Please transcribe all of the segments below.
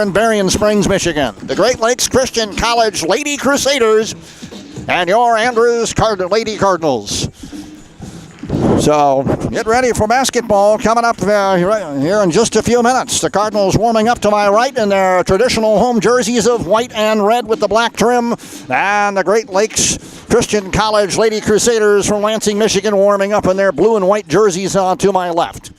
here in Berrien Springs, Michigan. The Great Lakes Christian College Lady Crusaders and your Andrews Lady Cardinals. So get ready for basketball coming up here in just a few minutes. The Cardinals warming up to my right in their traditional home jerseys of white and red with the black trim. And the Great Lakes Christian College Lady Crusaders from Lansing, Michigan warming up in their blue and white jerseys to my left.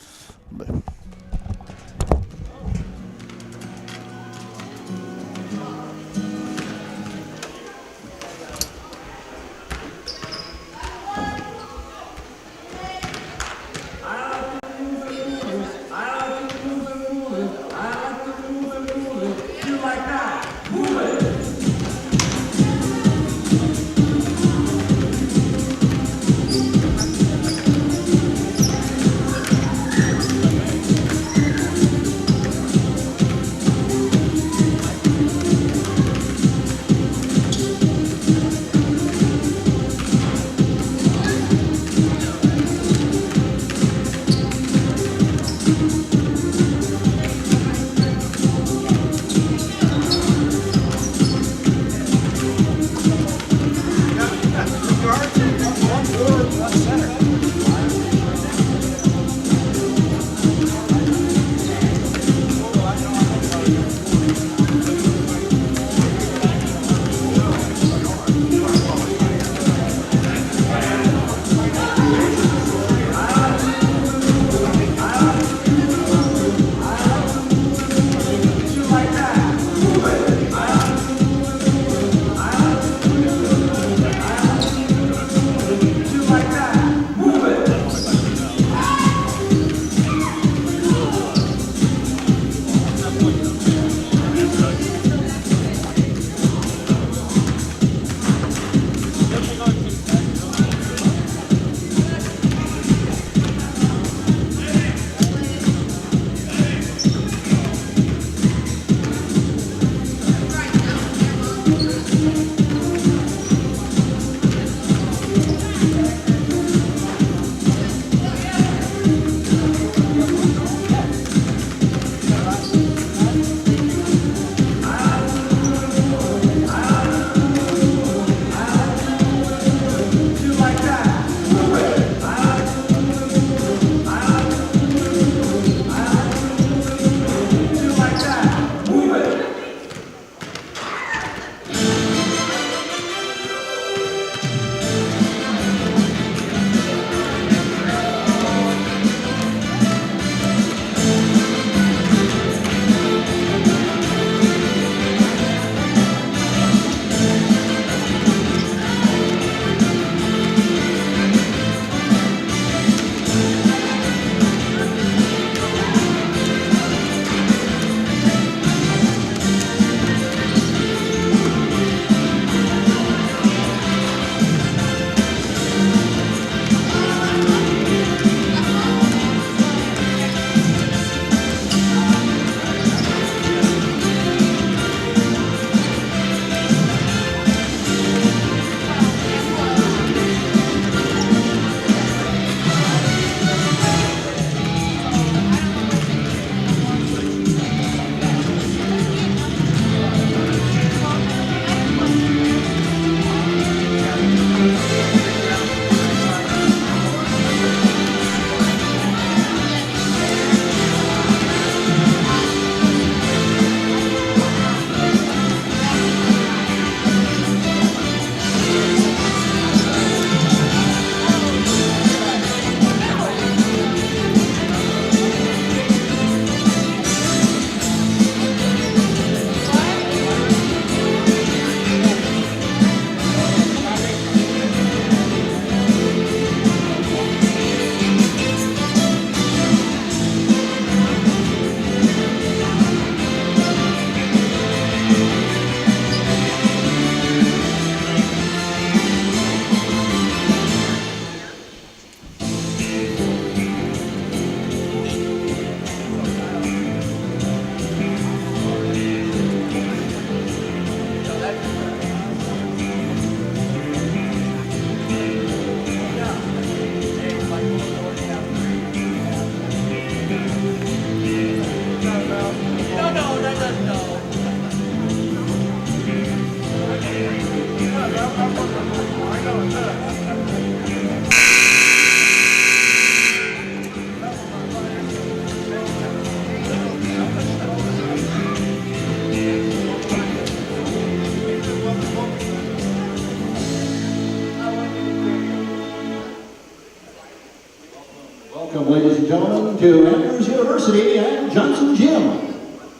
Welcome, ladies and gentlemen, to Andrews University and Johnson Gym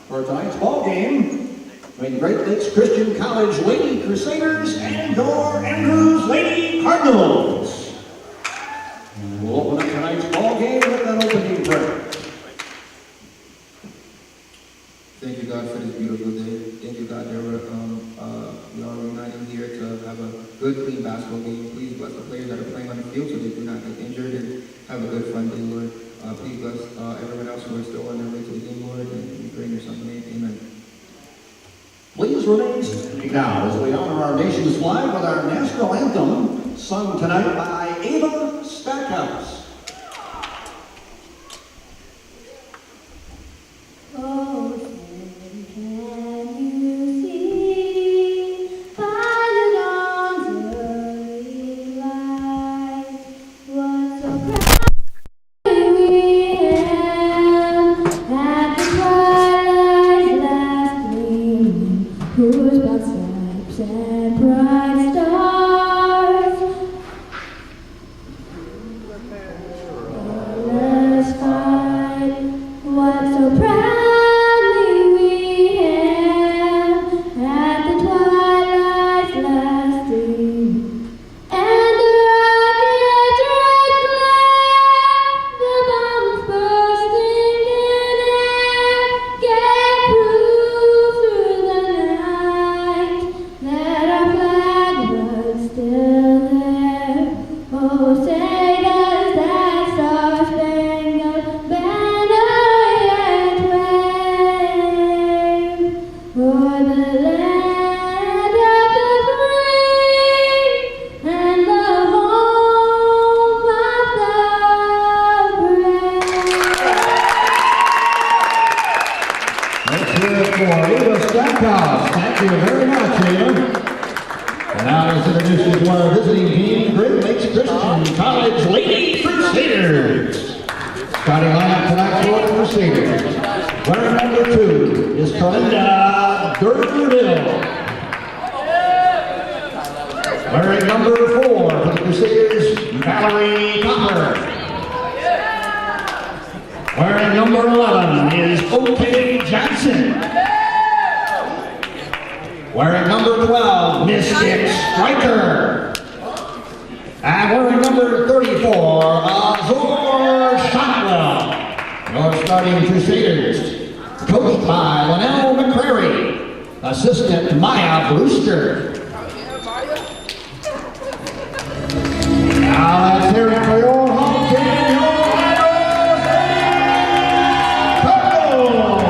for tonight's ball game between Great Lakes Christian College Lady Crusaders and your Andrews Lady Cardinals. We'll open up tonight's ball game with an opening prayer. Thank you, God, for this beautiful day. Thank you, God, that we are united here to have a good, clean basketball game. Please bless the players that are playing on the field so they do not get injured and have a good, fun day, Lord. Please bless everyone else who are still on their way to the game, Lord, and we pray in your son's name. Amen. Please remain standing now as we honor our nation's flag with our national anthem, sung tonight by Ava Stackhouse. Oh, can you see by the dawn's early light what so proudly we hailed at the twilight's last gleaming, whose broad stripes and bright stars let us fight what so proudly we hailed at the twilight's last gleam, and the rocket's red glare, the bombs bursting in air, gave proof through the night that our flag was still there. Oh, say does that star-spangled banner yet wave o'er the land of the free and the home of the brave? Let's hear it for Ava Stackhouse. Thank you very much, Ava. And now let's introduce you to our visiting team, Great Lakes Christian College Lady Crusaders. Starting lineup tonight for the Crusaders. Wearing number 2 is Kalinda Durville. Wearing number 4 for the Crusaders, Valerie Copper. Wearing number 11 is O.K. Johnson. Wearing number 12, Mystic Striker. And wearing number 34, Azor Shotwell. Your starting Crusaders, coached by Linnell McCrary, assistant Maya Brewster. Now let's hear it for your home team, your Cardinals.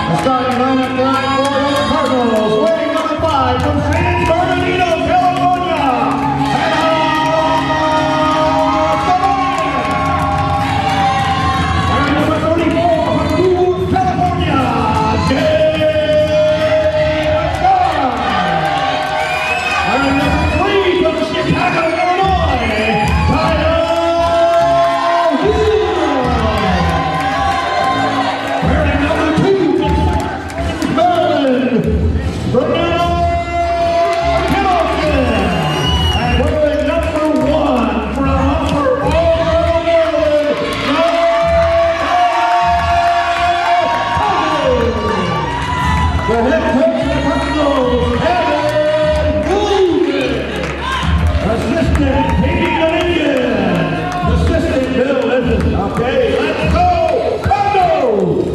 The starting lineup tonight for your Cardinals, wearing number 5 from San Bernardino, California. Wearing number 34 from Cool, California, Jay Scott. Wearing number 3 from Chicago, Illinois, Tyler Wood. Wearing number 2 from Maryland, Bernardo Hamilton. And wearing number 1 from Upper Oregon, Maryland, the head coach of the Cardinals, Kevin Gould. Assistant Katie Dominion. Assistant Bill Evans. Okay, let's go, Cardinals!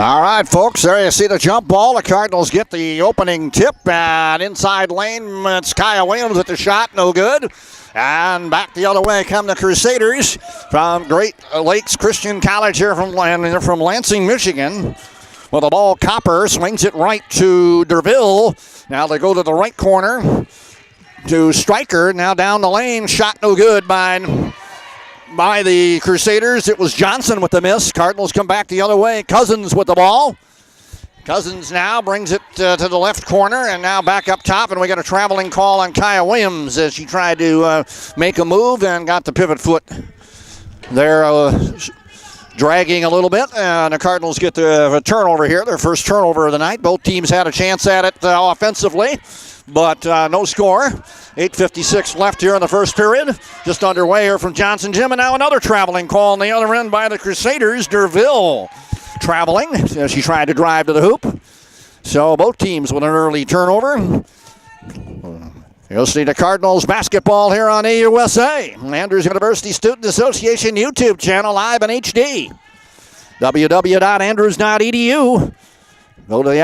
All right, folks, there you see the jump ball. The Cardinals get the opening tip, and inside lane, it's Kaya Williams with the shot, no good. And back the other way come the Crusaders from Great Lakes Christian College here from Lansing, Michigan. With the ball, Copper swings it right to Derville. Now they go to the right corner to Stryker. Now down the lane, shot no good by the Crusaders. It was Johnson with the miss. Cardinals come back the other way. Cousins with the ball. Cousins now brings it to the left corner and now back up top, and we got a traveling call on Kaya Williams as she tried to make a move and got the pivot foot there dragging a little bit, and the Cardinals get the turnover here, their first turnover of the night. Both teams had a chance at it offensively, but no score. 8:56 left here in the first period. Just underway here from Johnson Gym, and now another traveling call on the other end by the Crusaders. Derville traveling as she tried to drive to the hoop. So both teams with an early turnover. You'll see the Cardinals basketball here on AUSA. Andrews University Student Association YouTube channel live in HD. www.andrews.edu. Go to the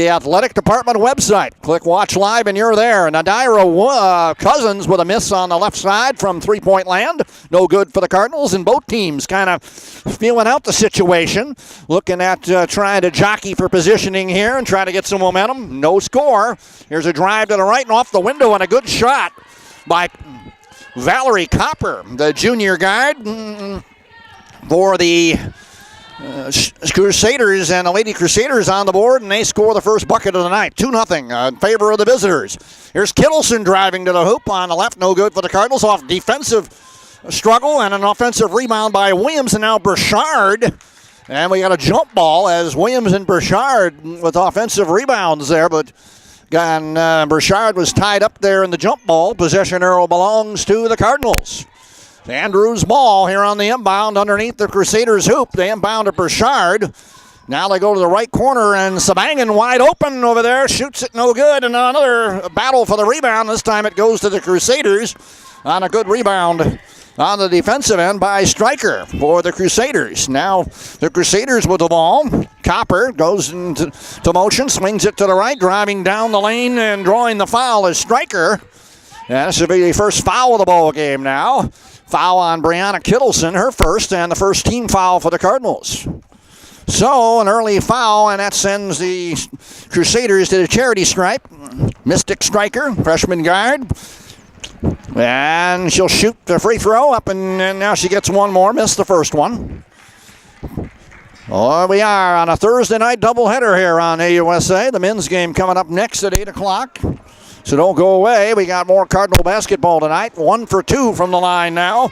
athletic department website. Click Watch Live, and you're there. Nadira Cousins with a miss on the left side from three-point land. No good for the Cardinals, and both teams kind of feeling out the situation. Looking at trying to jockey for positioning here and trying to get some momentum. No score. Here's a drive to the right and off the window, and a good shot by Valerie Copper, the junior guard for the Crusaders, and the Lady Crusaders on the board, and they score the first bucket of the night. 2-0 in favor of the visitors. Here's Kittleson driving to the hoop on the left. No good for the Cardinals. Off defensive struggle and an offensive rebound by Williams, and now Burchard. And we got a jump ball as Williams and Burchard with offensive rebounds there, but Burchard was tied up there in the jump ball. Possession arrow belongs to the Cardinals. Andrews ball here on the inbound underneath the Crusaders hoop. They inbound to Burchard. Now they go to the right corner, and Sabangan wide open over there. Shoots it no good, and another battle for the rebound. This time it goes to the Crusaders on a good rebound on the defensive end by Stryker for the Crusaders. Now the Crusaders with the ball. Copper goes into motion, swings it to the right, driving down the lane and drawing the foul is Stryker. And this will be the first foul of the ball game now. Foul on Brianna Kittleson, her first, and the first team foul for the Cardinals. So, an early foul, and that sends the Crusaders to the charity stripe. Mystic Stryker, freshman guard. And she'll shoot the free throw up, and now she gets one more. Missed the first one. Oh, we are on a Thursday night doubleheader here on AUSA. The men's game coming up next at 8 o'clock. So don't go away. We got more Cardinal basketball tonight. 1 for 2 from the line now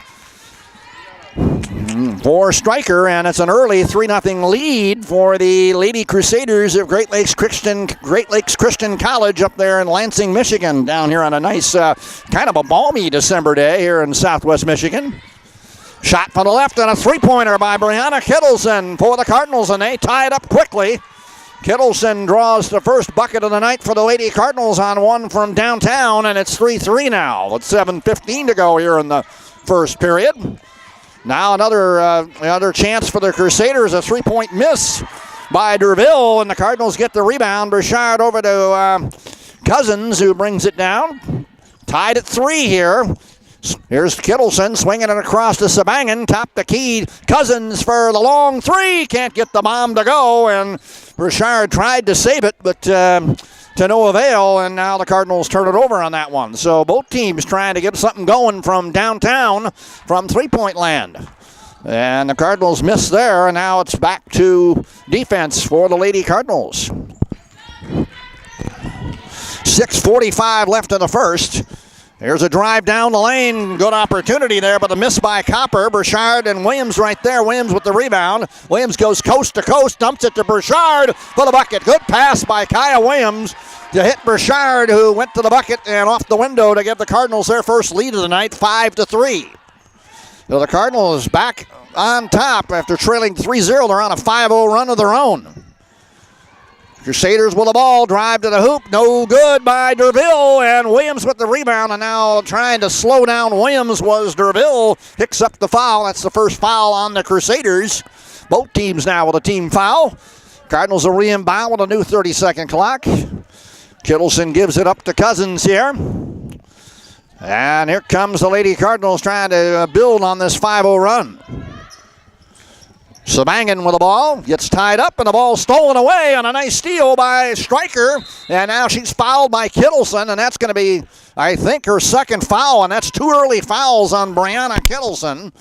for Stryker, and it's an early 3-0 lead for the Lady Crusaders of Great Lakes Christian College up there in Lansing, Michigan, down here on a nice, kind of a balmy December day here in southwest Michigan. Shot from the left and a three-pointer by Brianna Kittleson for the Cardinals, and they tie it up quickly. Kittleson draws the first bucket of the night for the Lady Cardinals on one from downtown, and it's 3-3 now with 7:15 to go here in the first period. Now another chance for the Crusaders, a three-point miss by Derville, and the Cardinals get the rebound. Burchard over to Cousins, who brings it down. Tied at 3 here. Here's Kittleson swinging it across to Sabangan. Top the key. Cousins for the long three. Can't get the bomb to go, and Burchard tried to save it, but to no avail, and now the Cardinals turn it over on that one. So both teams trying to get something going from downtown from three-point land. And the Cardinals miss there, and now it's back to defense for the Lady Cardinals. 6:45 left in the first. Here's a drive down the lane. Good opportunity there, but a miss by Copper. Burchard and Williams right there. Williams with the rebound. Williams goes coast to coast, dumps it to Burchard for the bucket. Good pass by Kaya Williams to hit Burchard, who went to the bucket and off the window to give the Cardinals their first lead of the night, 5-3. So the Cardinals back on top after trailing 3-0. They're on a 5-0 run of their own. Crusaders with the ball, drive to the hoop, no good by Derville, and Williams with the rebound, and now trying to slow down Williams was Derville. Picks up the foul. That's the first foul on the Crusaders. Both teams now with a team foul. Cardinals will re-inbound with a new 30-second clock. Kittleson gives it up to Cousins here. And here comes the Lady Cardinals trying to build on this 5-0 run. Sabangan with the ball, gets tied up, and the ball stolen away on a nice steal by Stryker. And now she's fouled by Kittleson, and that's going to be, I think, her second foul, and that's 2 early fouls on Brianna Kittleson.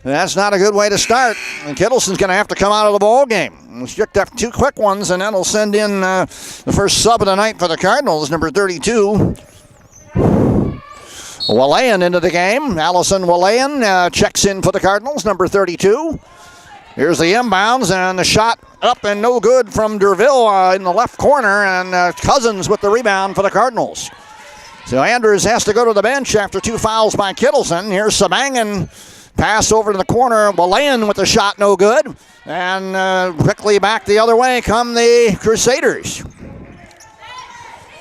That's not a good way to start. And Kittleson's going to have to come out of the ball game. Strict up 2 quick ones, and that'll send in the first sub of the night for the Cardinals, number 32. Walayan into the game. Allison Walayan checks in for the Cardinals, number 32. Here's the inbounds, and the shot up and no good from Derville in the left corner, and Cousins with the rebound for the Cardinals. So Andrews has to go to the bench after 2 fouls by Kittleson. Here's Sabangan, pass over to the corner. Walayan with the shot, no good. And quickly back the other way come the Crusaders.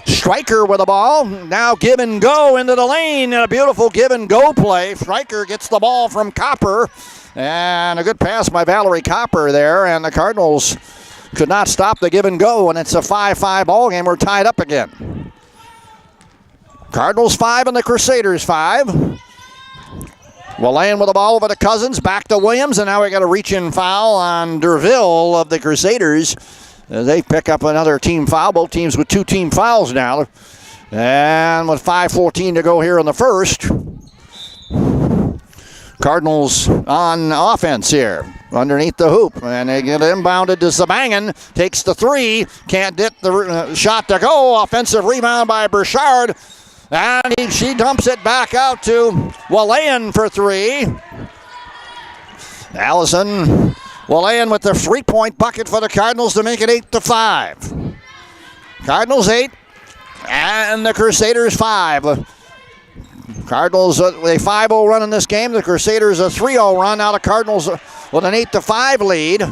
Stryker with the ball. Now give and go into the lane. A beautiful give and go play. Stryker gets the ball from Copper. And a good pass by Valerie Copper there. And the Cardinals could not stop the give and go. And it's a 5-5 ball game. We're tied up again. Cardinals 5 and the Crusaders 5. Walayan with the ball over to Cousins. Back to Williams. And now we got a reach-in foul on Derville of the Crusaders. They pick up another team foul. Both teams with 2 team fouls now. And with 5:14 to go here in the first. Cardinals on offense here underneath the hoop. And they get inbounded to Sabangan. Takes the 3. Can't get the shot to go. Offensive rebound by Burchard. And she dumps it back out to Walayan for 3. Allison Walayan with the 3-point bucket for the Cardinals to make it 8-5. Cardinals 8 and the Crusaders 5. Cardinals a 5-0 run in this game. The Crusaders a 3-0 run. Now the Cardinals with an 8-5 lead.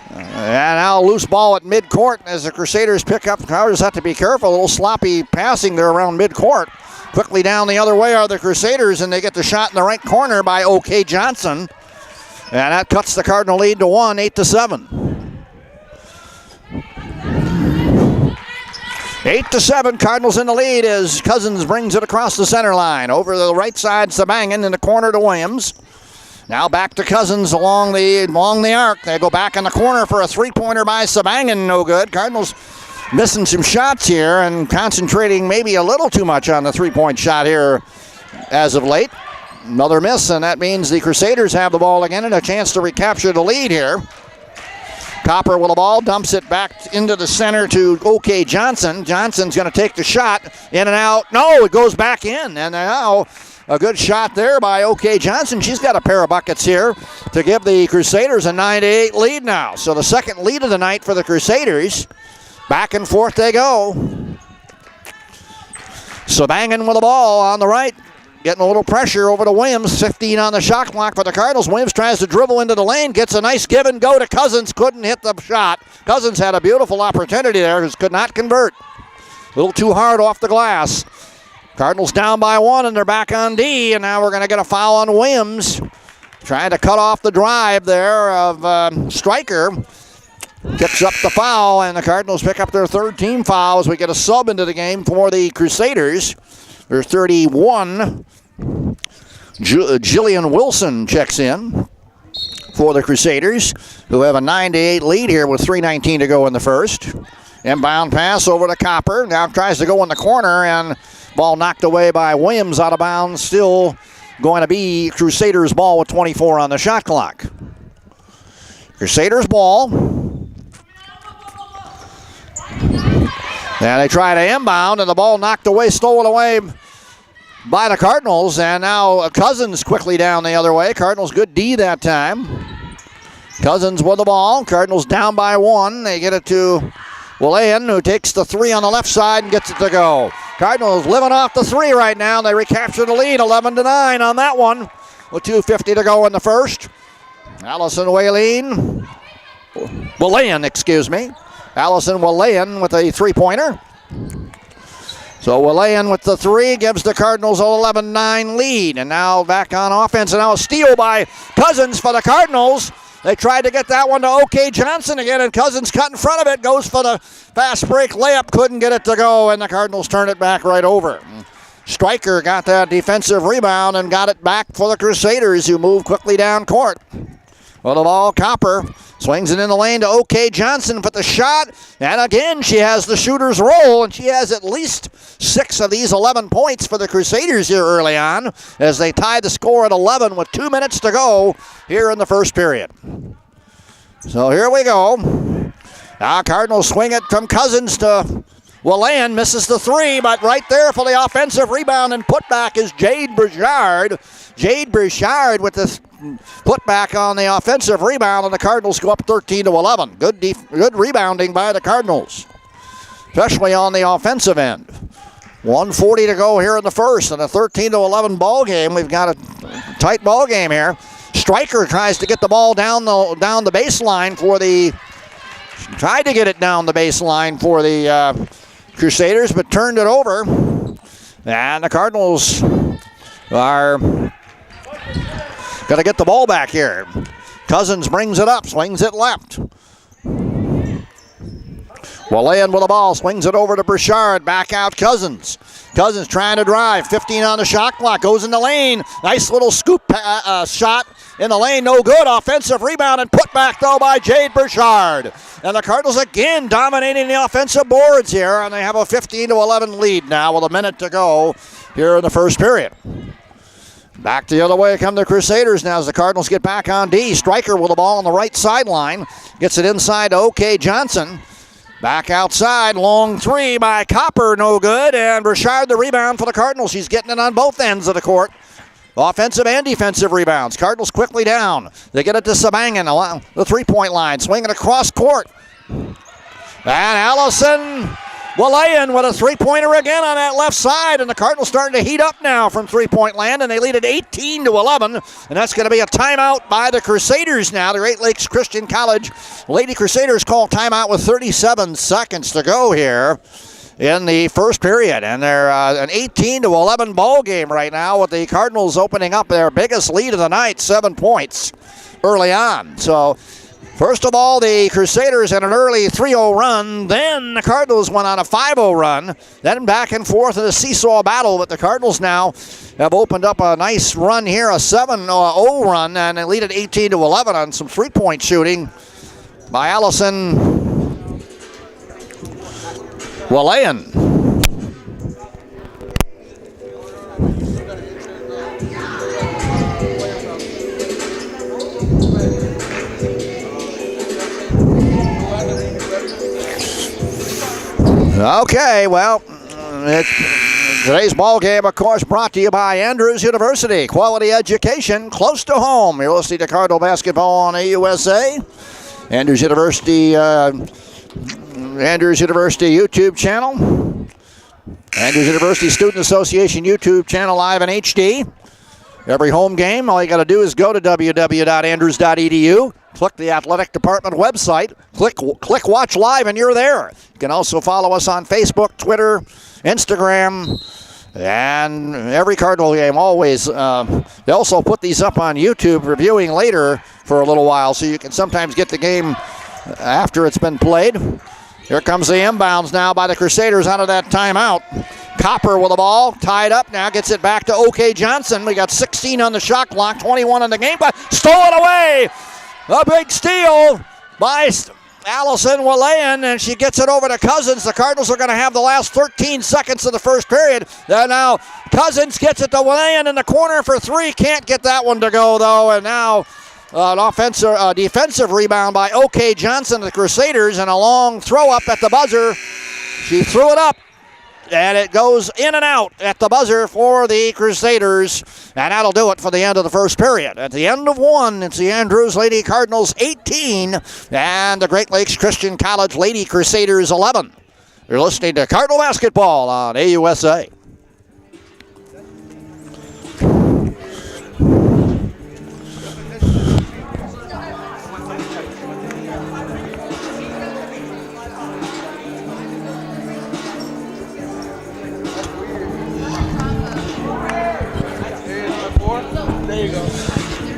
And now a loose ball at midcourt as the Crusaders pick up. Cardinals have to be careful. A little sloppy passing there around midcourt. Quickly down the other way are the Crusaders, and they get the shot in the right corner by O.K. Johnson. And that cuts the Cardinal lead to 1, 8-7. 8-7, Cardinals in the lead as Cousins brings it across the center line. Over the right side, Sabangan in the corner to Williams. Now back to Cousins along the arc. They go back in the corner for a 3-pointer by Sabangan, no good. Cardinals missing some shots here and concentrating maybe a little too much on the 3-point shot here as of late. Another miss, and that means the Crusaders have the ball again and a chance to recapture the lead here. Copper with the ball, dumps it back into the center to O.K. Johnson. Johnson's going to take the shot, in and out. No, it goes back in, and now a good shot there by O.K. Johnson. She's got a pair of buckets here to give the Crusaders a 9-8 lead now. So the second lead of the night for the Crusaders. Back and forth they go. Sabangan with the ball on the right. Getting a little pressure over to Williams. 15 on the shot clock for the Cardinals. Williams tries to dribble into the lane. Gets a nice give and go to Cousins. Couldn't hit the shot. Cousins had a beautiful opportunity there. Just could not convert. A little too hard off the glass. Cardinals down by 1, and they're back on D. And now we're going to get a foul on Williams. Trying to cut off the drive there of Stryker. Picks up the foul, and the Cardinals pick up their 3rd team foul as we get a sub into the game for the Crusaders. They're 31. Jillian Wilson checks in for the Crusaders, who have a 9-8 lead here with 3:19 to go in the first. Inbound pass over to Copper. Now tries to go in the corner, and ball knocked away by Williams out of bounds. Still going to be Crusaders ball with 24 on the shot clock. Crusaders ball. And they try to inbound, and the ball knocked away, stolen away by the Cardinals. And now Cousins quickly down the other way. Cardinals good D that time. Cousins with the ball. Cardinals down by 1. They get it to Walayan, who takes the 3 on the left side and gets it to go. Cardinals living off the 3 right now. They recapture the lead, 11-9 on that one with 2:50 to go in the first. Allison Walayan, Allison Walayan with a 3-pointer. So Walayan with the 3 gives the Cardinals an 11-9 lead. And now back on offense, and now a steal by Cousins for the Cardinals. They tried to get that one to OK Johnson again, and Cousins cut in front of it. Goes for the fast break layup. Couldn't get it to go, and the Cardinals turn it back right over. Stryker got that defensive rebound and got it back for the Crusaders, who move quickly down court. Well, the ball, Copper swings it in the lane to OK Johnson for the shot. And again, she has the shooter's roll, and she has at least 6 of these 11 points for the Crusaders here early on as they tie the score at 11 with 2 minutes to go here in the first period. So here we go. Now Cardinals swing it from Cousins to Willan, misses the 3, but right there for the offensive rebound and putback is Jade Bouchard. Jade Bouchard with the putback on the offensive rebound, and the Cardinals go up 13-11. Good rebounding by the Cardinals, especially on the offensive end. 1:40 to go here in the first, and a 13-11 ball game. We've got a tight ball game here. Stryker tries to get the ball down the baseline for the. Tried to get it down the baseline for the Crusaders, but turned it over. And the Cardinals are going to get the ball back here. Cousins brings it up, swings it left. Willan with the ball, swings it over to Bouchard, back out Cousins. Cousins trying to drive, 15 on the shot clock, goes in the lane. Nice little scoop shot in the lane, no good. Offensive rebound and put back though by Jade Bouchard. And the Cardinals again dominating the offensive boards here, and they have a 15-11 lead now with a minute to go here in the first period. Back the other way come the Crusaders now as the Cardinals get back on D. Stryker with the ball on the right sideline, gets it inside to OK Johnson. Back outside, long 3 by Copper, no good, and Bouchard the rebound for the Cardinals. She's getting it on both ends of the court. Offensive and defensive rebounds. Cardinals quickly down. They get it to Sabangan along the three-point line, swinging across court. And Allison Willan with a three-pointer again on that left side, and the Cardinals starting to heat up now from three-point land, and they lead it 18-11, and that's going to be a timeout by the Crusaders now. The Great Lakes Christian College Lady Crusaders call timeout with 37 seconds to go here in the first period, and they're an 18-11 ball game right now with the Cardinals opening up their biggest lead of the night, 7 points early on. So first of all, the Crusaders had an early 3-0 run, then the Cardinals went on a 5-0 run, then back and forth in a seesaw battle, but the Cardinals now have opened up a nice run here, a 7-0 run, and they lead at 18-11 on some three-point shooting by Allison Willan. Okay, well, today's ball game, of course, brought to you by Andrews University. Quality education close to home. You're listening to Cardinal basketball on AUSA. Andrews University YouTube channel. Andrews University Student Association YouTube channel live in HD. Every home game, all you got to do is go to www.andrews.edu, click the athletic department website, click watch live, and you're there. You can also follow us on Facebook, Twitter, Instagram, and every Cardinal game always. They also put these up on YouTube, reviewing later for a little while, so you can sometimes get the game after it's been played. Here comes the inbounds now by the Crusaders out of that timeout. Copper with the ball, tied up now, gets it back to OK Johnson. We got 16 on the shot clock, 21 in the game, but stolen away. A big steal by Allison Willan, and she gets it over to Cousins. The Cardinals are going to have the last 13 seconds of the first period. Now Cousins gets it to Willan in the corner for 3. Can't get that one to go, though, and now an defensive rebound by OK Johnson of the Crusaders, and a long throw up at the buzzer. She threw it up, and it goes in and out at the buzzer for the Crusaders, and that'll do it for the end of the first period. At the end of 1, it's the Andrews Lady Cardinals 18 and the Great Lakes Christian College Lady Crusaders 11. You're listening to Cardinal basketball on AUSA.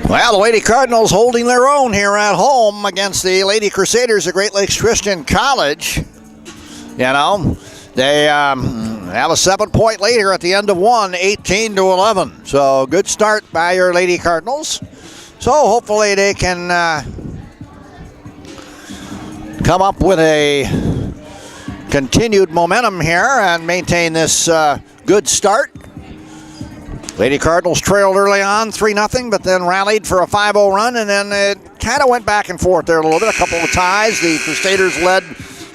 Well, the Lady Cardinals holding their own here at home against the Lady Crusaders of Great Lakes Christian College. You know, they have a 7-point lead here at the end of one, 18-11. So good start by your Lady Cardinals. So hopefully they can come up with a continued momentum here and maintain this good start. Lady Cardinals trailed early on 3-0, but then rallied for a 5-0 run, and then it kind of went back and forth there a little bit. A couple of ties. The Crusaders led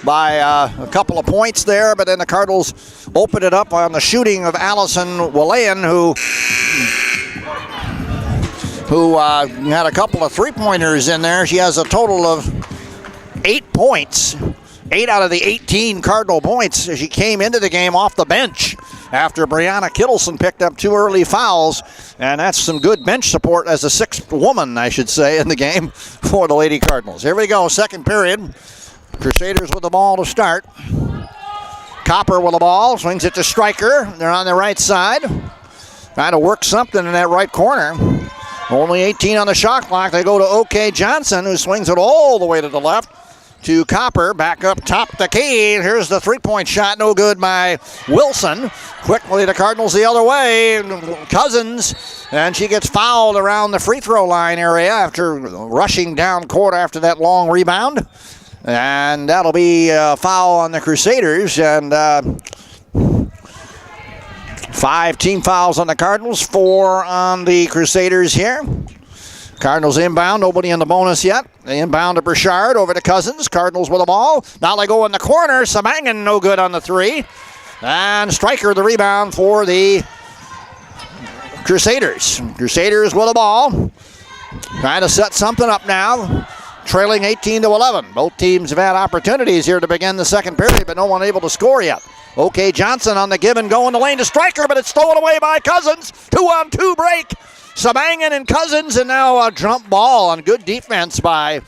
by a couple of points there, but then the Cardinals opened it up on the shooting of Allison Willayan, who had a couple of three-pointers in there. She has a total of 8 points. 8 out of the 18 Cardinal points as she came into the game off the bench after Brianna Kittleson picked up 2 early fouls. And that's some good bench support as a 6th woman, I should say, in the game for the Lady Cardinals. Here we go, second period. Crusaders with the ball to start. Copper with the ball, swings it to Stryker. They're on the right side. Trying to work something in that right corner. Only 18 on the shot clock. They go to OK Johnson, who swings it all the way to the left. To Copper, back up top the key. Here's the three-point shot, no good by Wilson. Quickly the Cardinals the other way. Cousins, and she gets fouled around the free throw line area after rushing down court after that long rebound. And that'll be a foul on the Crusaders. And 5 team fouls on the Cardinals, 4 on the Crusaders here. Cardinals inbound, nobody in the bonus yet. They inbound to Burchard, over to Cousins. Cardinals with the ball. Now they go in the corner. Samangan no good on the 3. And Stryker the rebound for the Crusaders. Crusaders with the ball. Trying to set something up now. Trailing 18-11. Both teams have had opportunities here to begin the second period, but no one able to score yet. OK Johnson on the give and go in the lane to Stryker, but it's stolen away by Cousins. 2-on-2 break. Samangan and Cousins, and now a jump ball on good defense by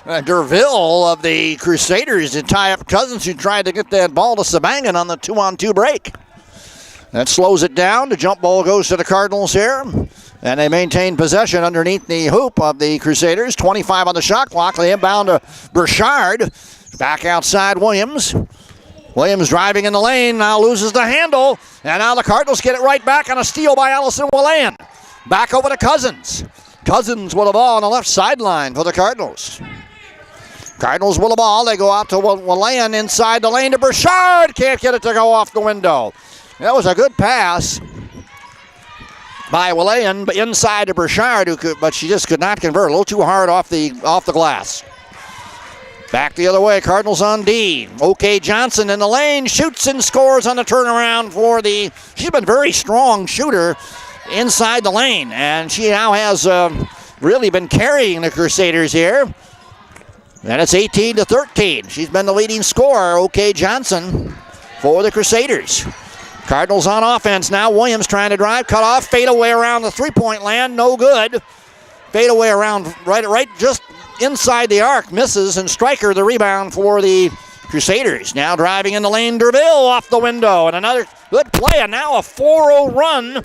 Derville of the Crusaders to tie up Cousins, who tried to get that ball to Samangan on the 2-on-2 break. That slows it down. The jump ball goes to the Cardinals here, and they maintain possession underneath the hoop of the Crusaders. 25 on the shot clock. They inbound to Burchard. Back outside Williams. Williams driving in the lane, now loses the handle, and now the Cardinals get it right back on a steal by Allison Willayan. Back over to Cousins. Cousins with the ball on the left sideline for the Cardinals. Cardinals with the ball. They go out to Willayan inside the lane to Burchard. Can't get it to go off the window. That was a good pass by Willayan, but inside to Burchard, but she just could not convert. A little too hard off the glass. Back the other way. Cardinals on D. OK Johnson in the lane. Shoots and scores on the turnaround for the... She's been a very strong shooter inside the lane, and she now has really been carrying the Crusaders here. And it's 18-13. She's been the leading scorer, OK Johnson, for the Crusaders. Cardinals on offense now. Williams trying to drive, cut off, fade away around the three-point land, no good. Fade away around right just inside the arc, misses, and Stryker the rebound for the Crusaders. Now driving in the lane, Derville off the window, and another good play, and now a 4-0 run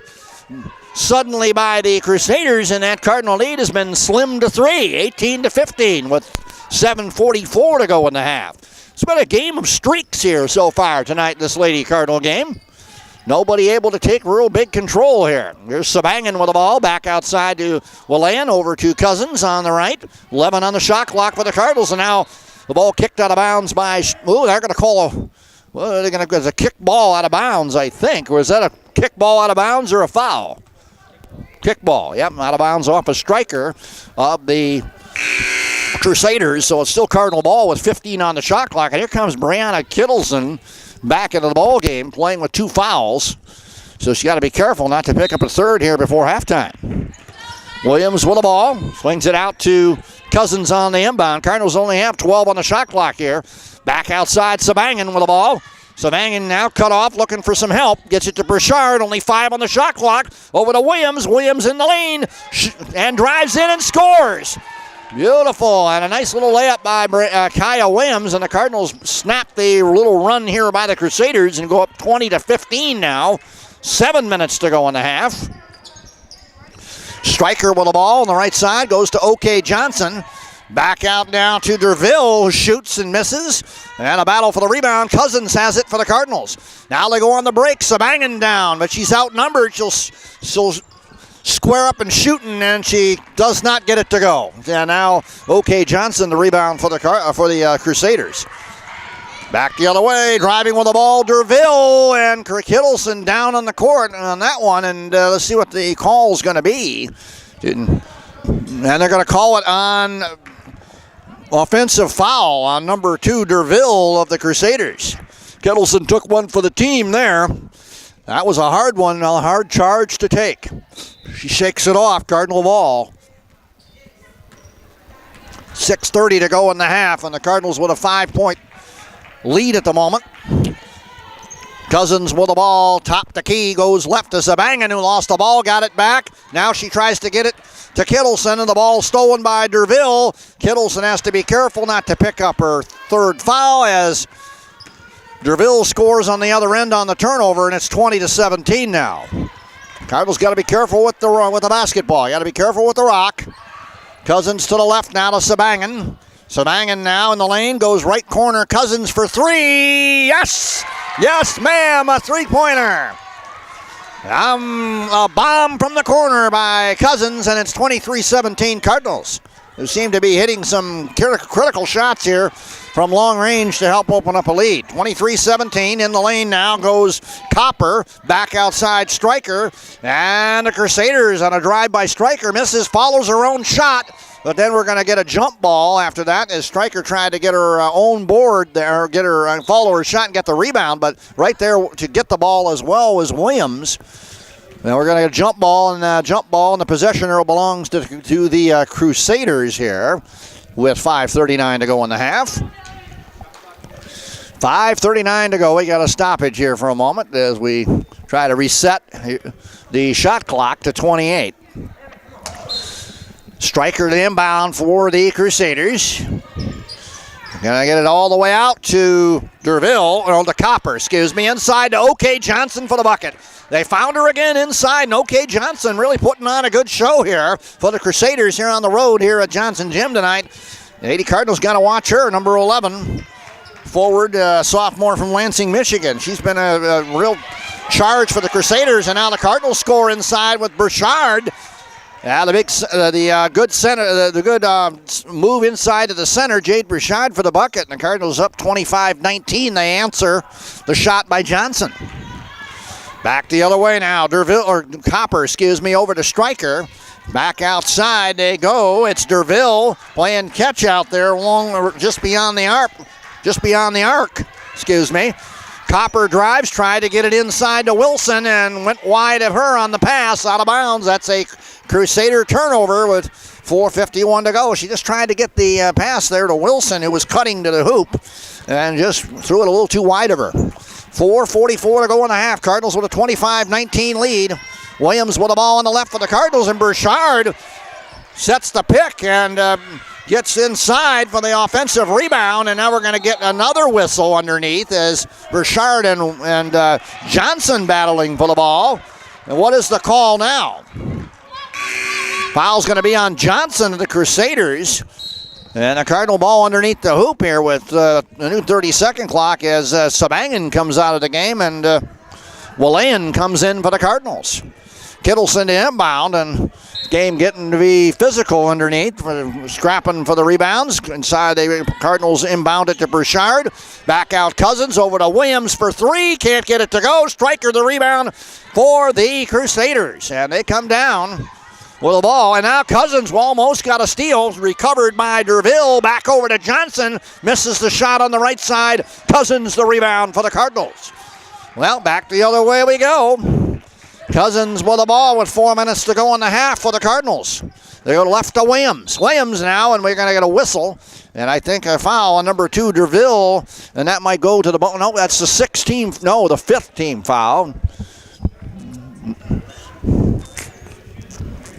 suddenly by the Crusaders, and that Cardinal lead has been slimmed to 3, 18-15 with 7:44 to go in the half. It's been a game of streaks here so far tonight, this Lady Cardinal game. Nobody able to take real big control here. Here's Sabangan with the ball, back outside to Willayan, over to Cousins on the right. 11 on the shot clock for the Cardinals, and now the ball kicked out of bounds by... Ooh, they're going to call a... Well, they're going to... It's a kick ball out of bounds, I think. Or is that a kick ball out of bounds or a foul? Kick ball, yep, out of bounds off a Stryker of the Crusaders. So it's still Cardinal ball with 15 on the shot clock. And here comes Brianna Kittleson back into the ball game, playing with 2 fouls. So she's got to be careful not to pick up a third here before halftime. Williams with the ball, swings it out to Cousins on the inbound. Cardinals only have 12 on the shot clock here. Back outside, Sabangan with the ball. Sabangan now cut off, looking for some help. Gets it to Burchard, only 5 on the shot clock. Over to Williams. Williams in the lane and drives in and scores. Beautiful, and a nice little layup by Kaya Williams, and the Cardinals snap the little run here by the Crusaders and go up 20-15 now. 7 minutes to go in the half. Stryker with the ball on the right side, goes to OK Johnson. Back out now to Derville, who shoots and misses. And a battle for the rebound. Cousins has it for the Cardinals. Now they go on the break. Sabangan down, but she's outnumbered. She'll square up and shooting, and she does not get it to go. And now OK Johnson, the rebound for the Crusaders. Back the other way, driving with the ball, Derville, and Kittleson down on the court on that one. And let's see what the call is going to be. And they're going to call it on offensive foul on number 2, Derville of the Crusaders. Kittleson took one for the team there. That was a hard one, a hard charge to take. She shakes it off, Cardinal ball. 6:30 to go in the half, and the Cardinals with a 5-point lead at the moment. Cousins with the ball, top the key, goes left to Sabangan, who lost the ball, got it back. Now she tries to get it to Kittleson, and the ball stolen by Derville. Kittleson has to be careful not to pick up her third foul as Derville scores on the other end on the turnover, and it's 20-17 now. Cardinals got to be careful with the basketball. Got to be careful with the rock. Cousins to the left now to Sabangan. Sabangan now in the lane, goes right corner. Cousins for 3. Yes! Yes, ma'am, a three-pointer. A bomb from the corner by Cousins, and it's 23-17 Cardinals, who seem to be hitting some critical shots here from long range to help open up a lead. 23-17 in the lane now goes Copper, back outside Stryker, and the Crusaders on a drive by Stryker misses, follows her own shot, but then we're going to get a jump ball after that as Stryker tried to get her own board there, get her follow her shot and get the rebound, but right there to get the ball as well was Williams. Now we're going to get a jump ball, and the possession belongs to the Crusaders here with 5:39 to go in the half. 5:39 to go. We got a stoppage here for a moment as we try to reset the shot clock to 28. Stryker the inbound for the Crusaders. Gonna get it all the way out to Derville, or to Copper, inside to OK Johnson for the bucket. They found her again inside, and OK Johnson really putting on a good show here for the Crusaders here on the road here at Johnson Gym tonight. The 80 Cardinals got to watch her, number 11, forward sophomore from Lansing, Michigan. She's been a real charge for the Crusaders, and now the Cardinals score inside with Burchard. Yeah, the good center, the good move inside to the center, Jade Burchard for the bucket, and the Cardinals up 25-19. They answer the shot by Johnson. Back the other way now, Copper, over to Stryker. Back outside they go. It's Derville playing catch out there just beyond the arc. Copper drives, tried to get it inside to Wilson, and went wide of her on the pass, out of bounds. That's a Crusader turnover with 4:51 to go. She just tried to get the pass there to Wilson, who was cutting to the hoop, and just threw it a little too wide of her. 4:44 to go in the half. Cardinals with a 25-19 lead. Williams with the ball on the left for the Cardinals, and Burchard sets the pick and gets inside for the offensive rebound, and now we're going to get another whistle underneath as Burchard and Johnson battling for the ball. And what is the call now? Foul's going to be on Johnson of the Crusaders. And a Cardinal ball underneath the hoop here with the new 30-second clock as Sabangan comes out of the game, and Willayan comes in for the Cardinals. Kittleson to inbound, and game getting to be physical underneath, scrapping for the rebounds. Inside, the Cardinals inbound it to Burchard. Back out Cousins, over to Williams for 3. Can't get it to go. Stryker the rebound for the Crusaders. And they come down with the ball. And now Cousins almost got a steal. Recovered by Derville. Back over to Johnson. Misses the shot on the right side. Cousins the rebound for the Cardinals. Well, back the other way we go. Cousins with the ball with 4 minutes to go in the half for the Cardinals. They go left to Williams. Williams now, and we're going to get a whistle. And I think a foul on number 2, Derville, and that might go to the ball. No, that's the 5th team foul.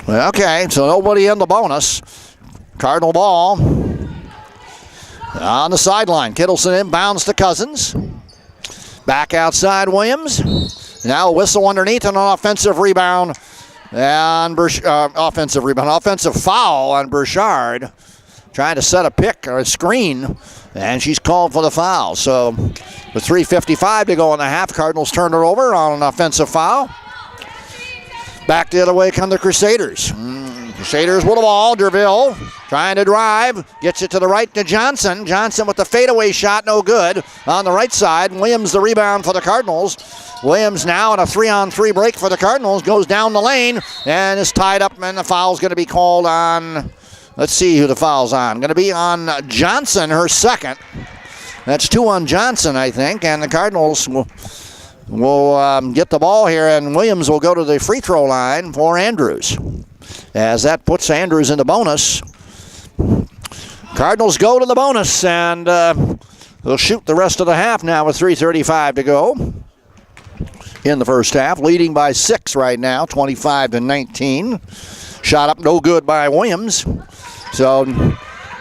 Okay, so nobody in the bonus. Cardinal ball on the sideline. Kittleson inbounds to Cousins. Back outside Williams. Now a whistle underneath and an offensive rebound And offensive rebound. Offensive foul on Burchard. Trying to set a pick or a screen. And she's called for the foul. So with 3:55 to go in the half, Cardinals turn it over on an offensive foul. Back the other way come the Crusaders. Crusaders with the ball. Derville trying to drive. Gets it to the right to Johnson. Johnson with the fadeaway shot, no good. On the right side, Williams the rebound for the Cardinals. Williams now in a 3-on-3 break for the Cardinals. Goes down the lane and is tied up, and the foul's going to be called on, let's see who the foul's on. Going to be on Johnson, her second. That's 2 on Johnson, I think, and the Cardinals will get the ball here, and Williams will go to the free throw line for Andrews, as that puts Andrews in the bonus. Cardinals go to the bonus, and they'll shoot the rest of the half now with 3:35 to go in the first half, leading by 6 right now, 25-19. Shot up no good by Williams, so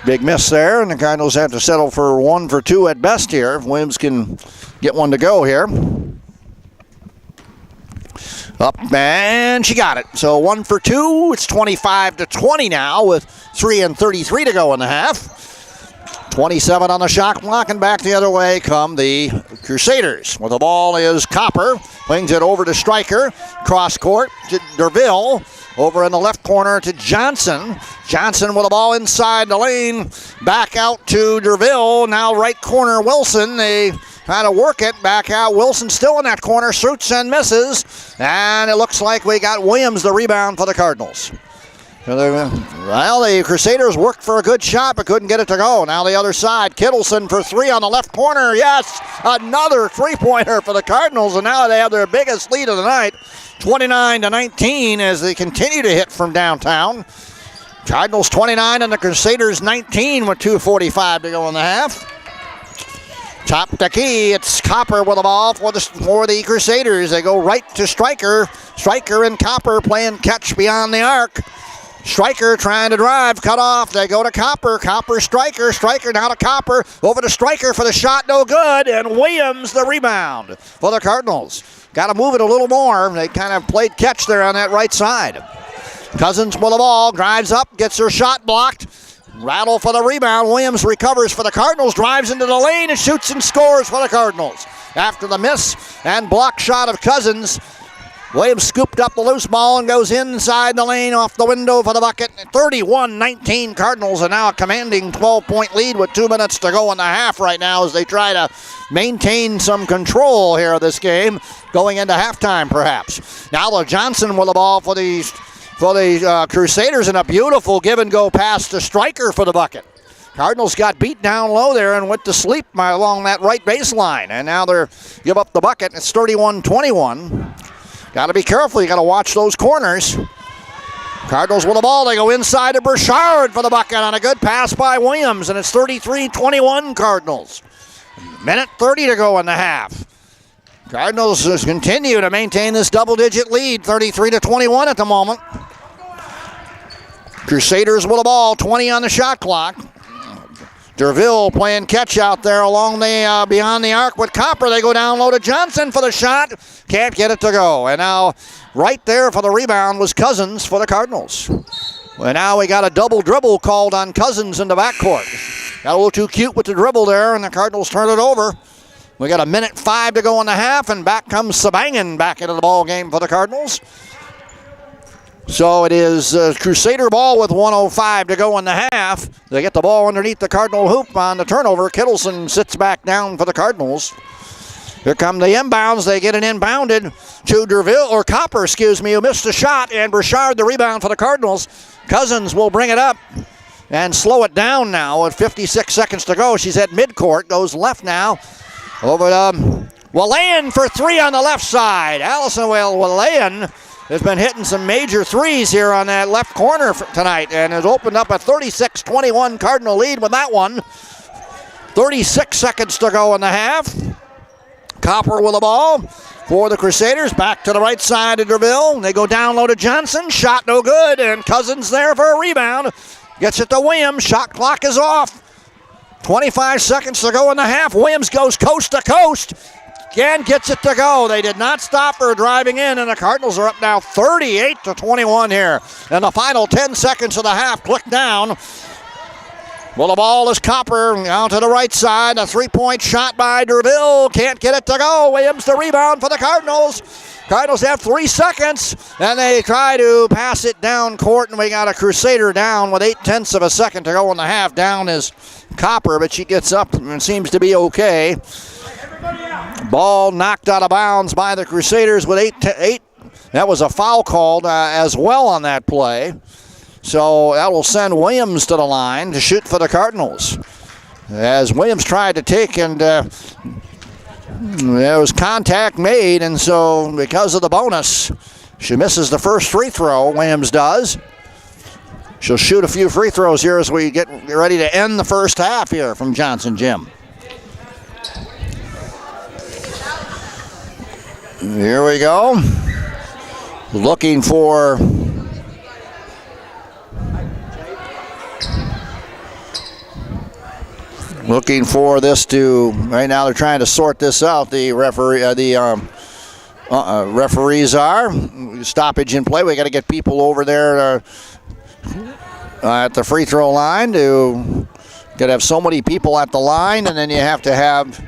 big miss there, and the Cardinals have to settle for 1 for 2 at best here if Williams can get one to go here. Up, and she got it. So 1 for 2. It's 25-20 now with 3:33 to go in the half. 27 on the shot clock, and back the other way come the Crusaders. Well, the ball is Copper. Flings it over to Stryker. Cross court to Derville. Over in the left corner to Johnson. Johnson with the ball inside the lane. Back out to Derville. Now right corner Wilson. They try to work it back out. Wilson still in that corner. Shoots and misses. And it looks like we got Williams the rebound for the Cardinals. Well, the Crusaders worked for a good shot but couldn't get it to go. Now the other side. Kittleson for 3 on the left corner. Yes, another three-pointer for the Cardinals. And now they have their biggest lead of the night. 29-19 as they continue to hit from downtown. Cardinals 29 and the Crusaders 19 with 2:45 to go in the half. Top the key, it's Copper with the ball for the Crusaders. They go right to Stryker. Stryker and Copper playing catch beyond the arc. Stryker trying to drive, cut off. They go to Copper. Copper, Stryker. Stryker now to Copper. Over to Stryker for the shot, no good. And Williams the rebound for the Cardinals. Got to move it a little more. They kind of played catch there on that right side. Cousins with the ball, drives up, gets her shot blocked. Rattle for the rebound. Williams recovers for the Cardinals, drives into the lane and shoots and scores for the Cardinals. After the miss and block shot of Cousins, Williams scooped up the loose ball and goes inside the lane off the window for the bucket. 31-19 Cardinals are now a commanding 12-point lead with 2 minutes to go in the half right now as they try to maintain some control here of this game going into halftime perhaps. Now the Johnson with the ball for the Crusaders, and a beautiful give-and-go pass to Stryker for the bucket. Cardinals got beat down low there and went to sleep along that right baseline, and now they're give up the bucket. It's 31-21. Got to be careful. You got to watch those corners. Cardinals with the ball. They go inside to Burchard for the bucket on a good pass by Williams, and it's 33-21 Cardinals. Minute 30 to go in the half. Cardinals just continue to maintain this double-digit lead, 33-21 at the moment. Crusaders with the ball, 20 on the shot clock. Derville playing catch out there along the beyond the arc with Copper. They go down low to Johnson for the shot. Can't get it to go. And now right there for the rebound was Cousins for the Cardinals. And now we got a double dribble called on Cousins in the backcourt. Got a little too cute with the dribble there, and the Cardinals turn it over. We got a minute 5 to go in the half, and back comes Sabangan back into the ball game for the Cardinals. So it is Crusader ball with 1:05 to go in the half. They get the ball underneath the Cardinal hoop on the turnover. Kittleson sits back down for the Cardinals. Here come the inbounds. They get an inbounded to Derville, or Copper, who missed the shot, and Burchard the rebound for the Cardinals. Cousins will bring it up and slow it down now with 56 seconds to go. She's at midcourt, goes left now. Over to Walayan for 3 on the left side. Allison Walayan has been hitting some major threes here on that left corner tonight and has opened up a 36-21 Cardinal lead with that one. 36 seconds to go in the half. Copper with the ball for the Crusaders. Back to the right side of Derville. They go down low to Johnson. Shot no good, and Cousins there for a rebound. Gets it to Williams. Shot clock is off. 25 seconds to go in the half. Williams goes coast to coast. again gets it to go. They did not stop her driving in, and the Cardinals are up now 38-21 here. In the final 10 seconds of the half, click down. Well, the ball is Copper out to the right side. A three-point shot by Derville. Can't get it to go. Williams the rebound for the Cardinals. Cardinals have 3 seconds, and they try to pass it down court, and we got a Crusader down with 0.8 of a second to go in the half. Down is Copper, but she gets up and seems to be okay. Ball knocked out of bounds by the Crusaders with 8. That was a foul called as well on that play. So that will send Williams to the line to shoot for the Cardinals. As Williams tried to take, and there was contact made, and so because of the bonus, she misses the first free throw, Williams does. She'll shoot a few free throws here as we get ready to end the first half here from Johnson Gym. Here we go. Looking for this to, right now they're trying to sort this out. The referees are. Stoppage in play. We got to get people over there at the free throw line. Got to have so many people at the line, and then you have to have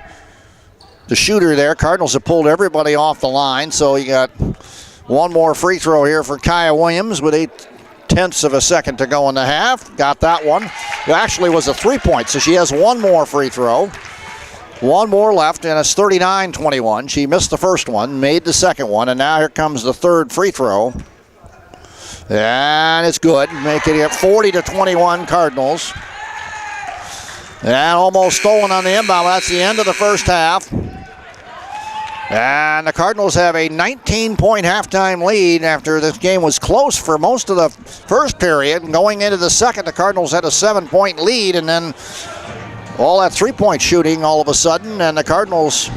the shooter there. Cardinals have pulled everybody off the line, so you got one more free throw here for Kaya Williams with 0.8 of a second to go in the half. Got that one. It actually was a 3-point, so she has one more free throw. One more left, and it's 39-21. She missed the first one, made the second one, and now here comes the third free throw. And it's good, making it 40-21 Cardinals. And almost stolen on the inbound. That's the end of the first half. And the Cardinals have a 19-point halftime lead after this game was close for most of the first period. Going into the second, the Cardinals had a 7-point lead, and then all that three-point shooting all of a sudden, and the Cardinals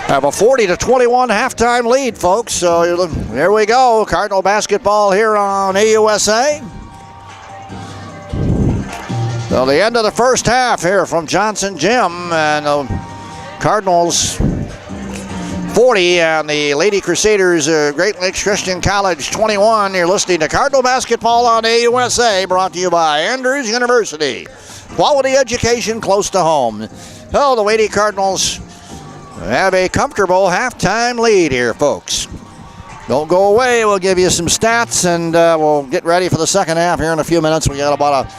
have a 40-21 halftime lead, folks. So there we go. Cardinal basketball here on AUSA. So the end of the first half here from Johnson Gym, and the Cardinals 40 and the Lady Crusaders Great Lakes Christian College 21. You're listening to Cardinal basketball on AUSA, brought to you by Andrews University. Quality education close to home. Well, the Lady Cardinals have a comfortable halftime lead here, folks. Don't go away. We'll give you some stats, and we'll get ready for the second half here in a few minutes. We got about a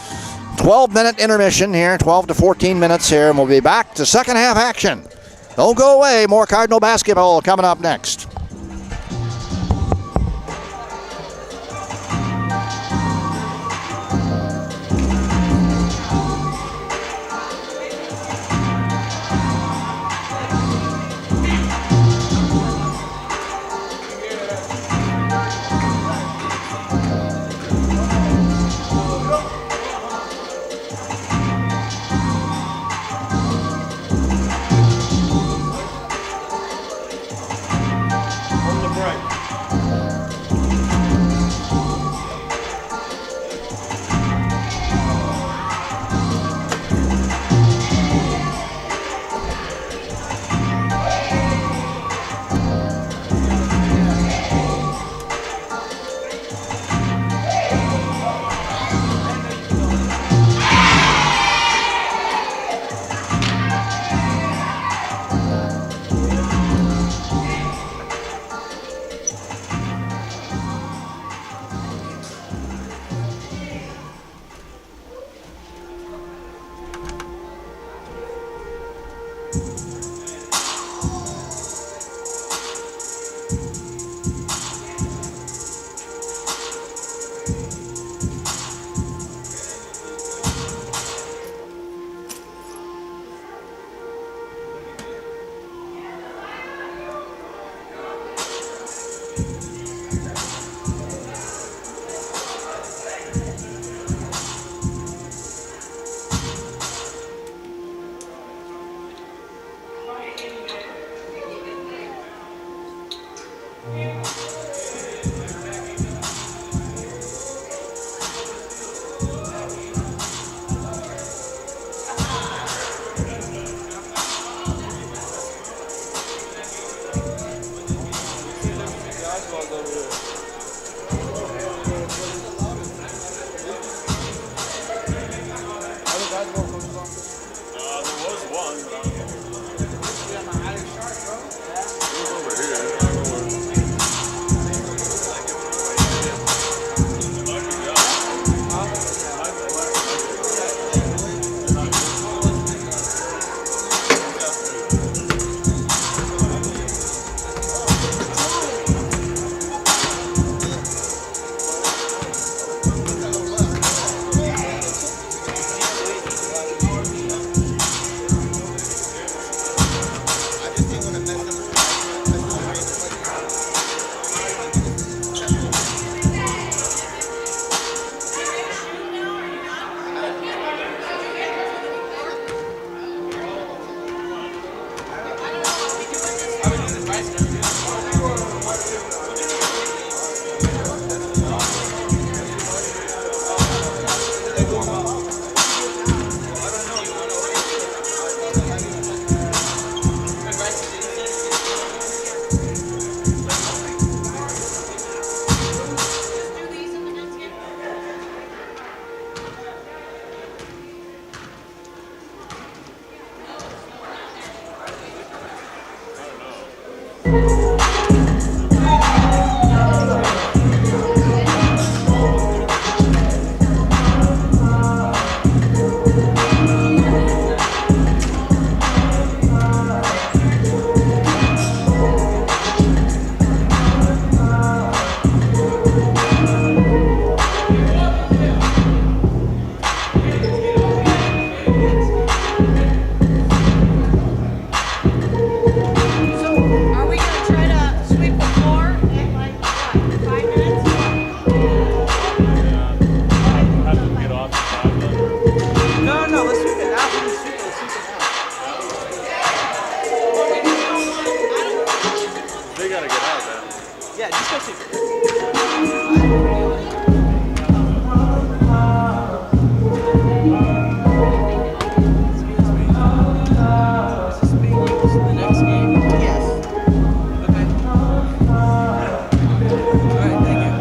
12-minute intermission here, 12 to 14 minutes here, and we'll be back to second half action. Don't go away. More Cardinal basketball coming up next. Yeah, just go to. The next game? Yes. Okay. Alright, thank you.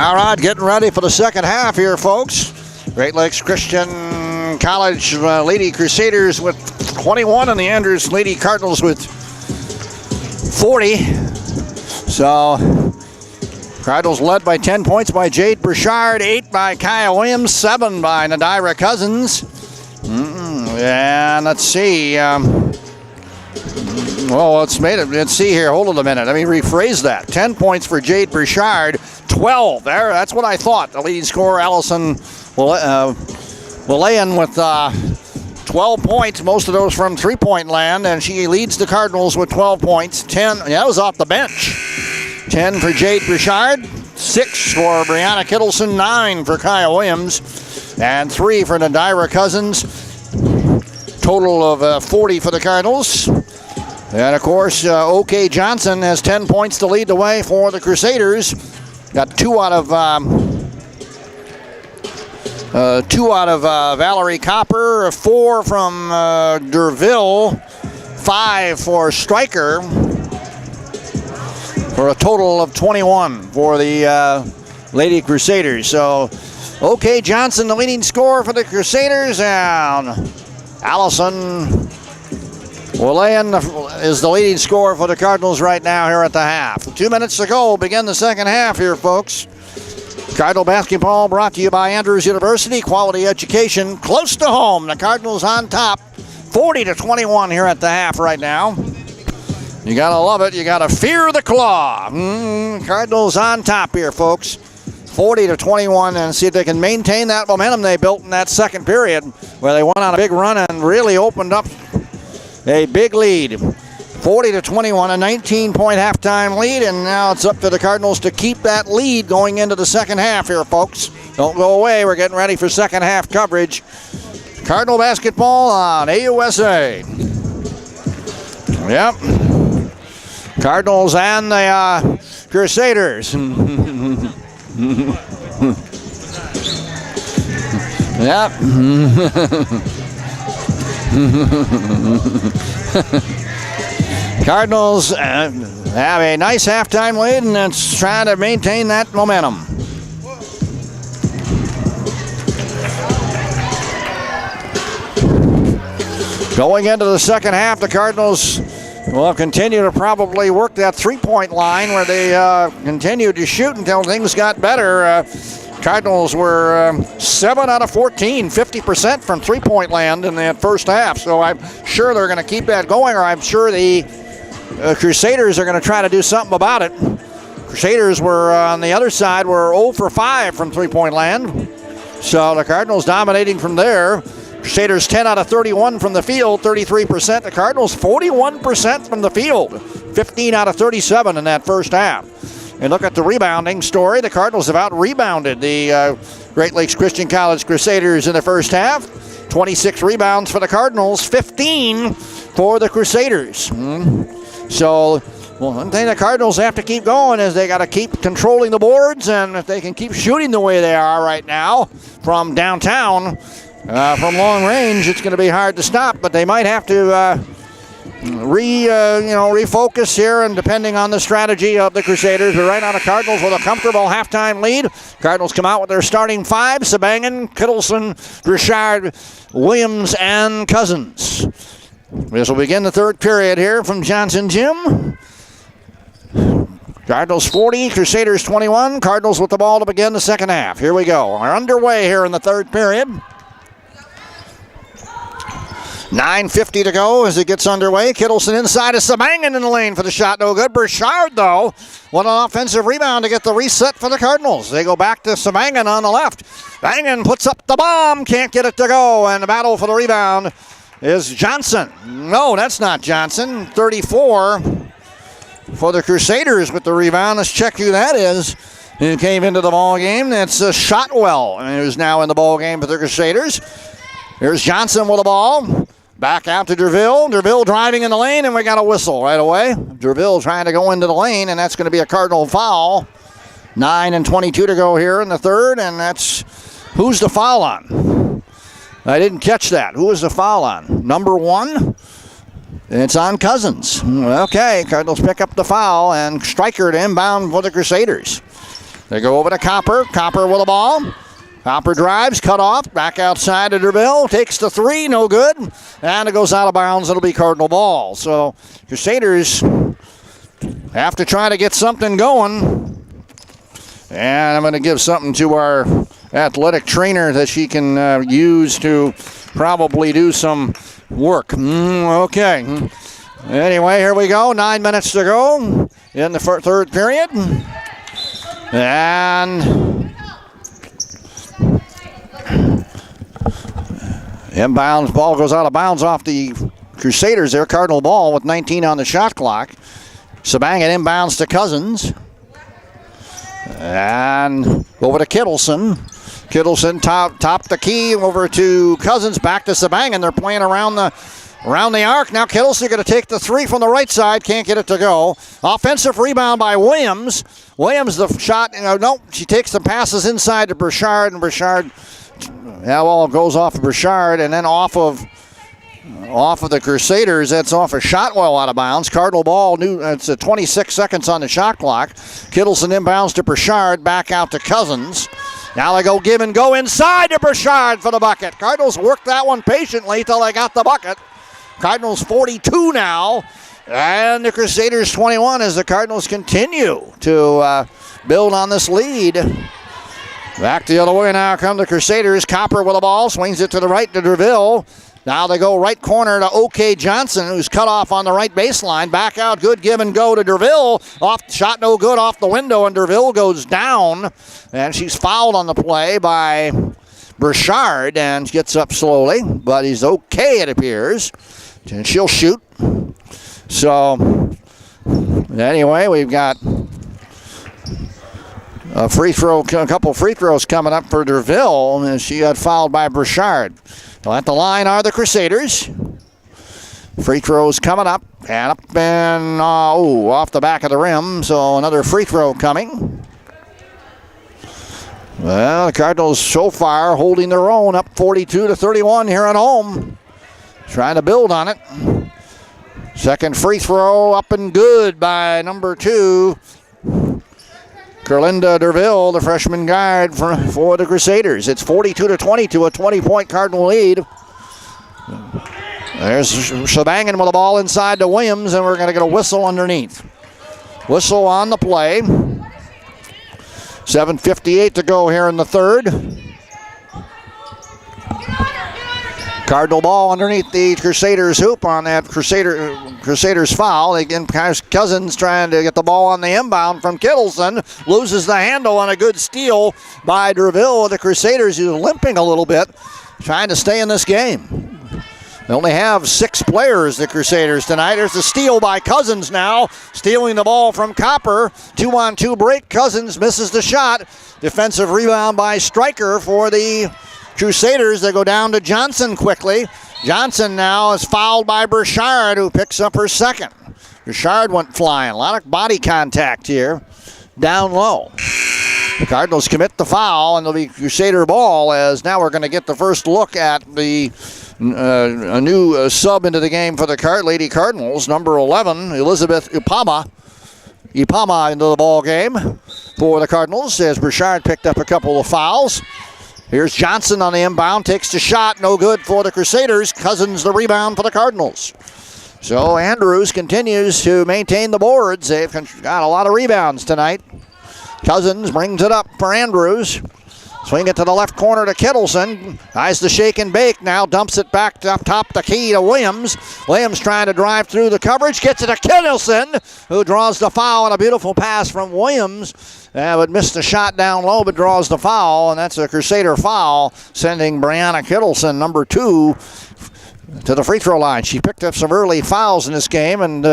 All right, getting ready for the second half here, folks. Great Lakes Christian College Lady Crusaders with 21 and the Andrews Lady Cardinals with 40. So, Cardinals led by 10 points by Jade Burchard, 8 by Kaya Williams, 7 by Nadira Cousins. And let's see. Well, let's see here. Hold on a minute. Let me rephrase that. 10 points for Jade Burchard, 12 there. That's what I thought. The leading scorer, Allison Willayan, with 12 points, most of those from three-point land, and she leads the Cardinals with 12 points. 10, that was off the bench. 10 for Jade Burchard, 6 for Brianna Kittleson, 9 for Kaya Williams, and 3 for Nadira Cousins. Total of 40 for the Cardinals. And, of course, OK Johnson has 10 points to lead the way for the Crusaders. Got 2 out of Valerie Copper, 4 from Derville, 5 for Stryker, for a total of 21 for the Lady Crusaders. So, OK Johnson, the leading scorer for the Crusaders, and Allison Willayan is the leading scorer for the Cardinals right now here at the half. 2 minutes to go, begin the second half here, folks. Cardinal basketball brought to you by Andrews University. Quality education close to home. The Cardinals on top, 40-21 here at the half right now. You gotta love it. You gotta fear the claw. Cardinals on top here, folks. 40-21, and see if they can maintain that momentum they built in that second period, where they went on a big run and really opened up a big lead. 40-21, a 19-point halftime lead, and now it's up to the Cardinals to keep that lead going into the second half here, folks. Don't go away. We're getting ready for second half coverage. Cardinal basketball on AUSA. Yep. Cardinals and the Crusaders. Yep. Cardinals have a nice halftime lead, and it's trying to maintain that momentum. Going into the second half, the Cardinals will continue to probably work that three-point line where they continued to shoot until things got better. Cardinals were 7 out of 14, 50% from three-point land in that first half. So I'm sure they're going to keep that going, or I'm sure the Crusaders are going to try to do something about it. Crusaders were on the other side, were 0 for 5 from three-point land. So the Cardinals dominating from there. Crusaders 10 out of 31 from the field, 33%. The Cardinals 41% from the field, 15 out of 37 in that first half. And look at the rebounding story. The Cardinals have out-rebounded the Great Lakes Christian College Crusaders in the first half. 26 rebounds for the Cardinals, 15 for the Crusaders. So, one thing the Cardinals have to keep going is they got to keep controlling the boards, and if they can keep shooting the way they are right now from downtown, from long range, it's going to be hard to stop, but they might have to refocus here, and depending on the strategy of the Crusaders. But right now the Cardinals with a comfortable halftime lead. Cardinals come out with their starting 5: Sabangan, Kittleson, Burchard, Williams, and Cousins. This will begin the third period here from Johnson Gym. Cardinals 40, Crusaders 21. Cardinals with the ball to begin the second half. Here we go. We're underway here in the third period. 9:50 to go as it gets underway. Kittleson inside of Sabangan in the lane for the shot. No good. Burchard, though, what an offensive rebound to get the reset for the Cardinals. They go back to Sabangan on the left. Bangan puts up the bomb. Can't get it to go. And the battle for the rebound is Johnson. No, that's not Johnson. 34 for the Crusaders with the rebound. Let's check who that is. Who came into the ball game. That's Shotwell, who's now in the ball game for the Crusaders. Here's Johnson with the ball. Back out to Derville. Derville driving in the lane, and we got a whistle right away. Derville trying to go into the lane, and that's going to be a Cardinal foul. 9:22 to go here in the third, and that's who's the foul on? I didn't catch that. Who is the foul on? Number 1? It's on Cousins. Okay, Cardinals pick up the foul, and Stryker to inbound for the Crusaders. They go over to Copper. Copper with the ball. Copper drives, cut off, back outside to DeVille, takes the three, no good, and it goes out of bounds. It'll be Cardinal ball. So Crusaders have to try to get something going, and I'm going to give something to our athletic trainer that she can use to probably do some work. Okay. Anyway, here we go. 9 minutes to go in the third period, and inbounds, ball goes out of bounds off the Crusaders there. Cardinal ball with 19 on the shot clock. Sabangan inbounds to Cousins. And over to Kittleson. Kittleson top the key over to Cousins, back to Sabangan. They're playing around the arc. Now Kittleson going to take the three from the right side. Can't get it to go. Offensive rebound by Williams. Williams, the shot, she takes the passes inside to Burchard, and Burchard, goes off of Burchard, and then off of the Crusaders. That's off of Shotwell out of bounds. Cardinal ball, it's 26 seconds on the shot clock. Kittleson inbounds to Burchard, back out to Cousins. Now they go give and go inside to Burchard for the bucket. Cardinals worked that one patiently till they got the bucket. Cardinals 42 now, and the Crusaders 21 as the Cardinals continue to build on this lead. Back the other way now come the Crusaders. Copper with the ball, swings it to the right to DeVille. Now they go right corner to OK Johnson, who's cut off on the right baseline. Back out, good give and go to DeVille. Shot no good off the window, and DeVille goes down. And she's fouled on the play by Burchard, and gets up slowly, but he's okay, it appears. And she'll shoot. So, anyway, we've got a couple free throws coming up for DeVille, and she got fouled by Burchard. At the line are the Crusaders. Free throws coming up, and off the back of the rim, so another free throw coming. Well, the Cardinals so far holding their own, up 42-31 here at home. Trying to build on it. Second free throw up and good by number 2. Kerlinda DeVille, the freshman guard for the Crusaders. It's 42-22, a 20-point Cardinal lead. There's Sabangan with the ball inside to Williams, and we're going to get a whistle underneath. Whistle on the play. 7:58 to go here in the third. Cardinal ball underneath the Crusaders hoop on that Crusaders foul. Again, Cousins trying to get the ball on the inbound from Kittleson. Loses the handle on a good steal by DeVille. The Crusaders, who's limping a little bit, trying to stay in this game. They only have 6 players, the Crusaders, tonight. There's a steal by Cousins now, stealing the ball from Copper. 2-on-2 break. Cousins misses the shot. Defensive rebound by Stryker for the Crusaders. They go down to Johnson quickly. Johnson now is fouled by Burchard, who picks up her second. Burchard went flying. A lot of body contact here, down low. The Cardinals commit the foul, and it'll be Crusader ball, as now we're going to get the first look at the a new sub into the game for the Lady Cardinals. Number 11, Elizabeth Ipama into the ball game for the Cardinals, as Burchard picked up a couple of fouls. Here's Johnson on the inbound, takes the shot, no good for the Crusaders. Cousins the rebound for the Cardinals. So Andrews continues to maintain the boards. They've got a lot of rebounds tonight. Cousins brings it up for Andrews. Swing it to the left corner to Kittleson. Eyes the shake and bake now. Dumps it back up top the key to Williams. Williams trying to drive through the coverage. Gets it to Kittleson, who draws the foul, and a beautiful pass from Williams. Would miss the shot down low, but draws the foul, and that's a Crusader foul, sending Brianna Kittleson, number 2, to the free throw line. She picked up some early fouls in this game, and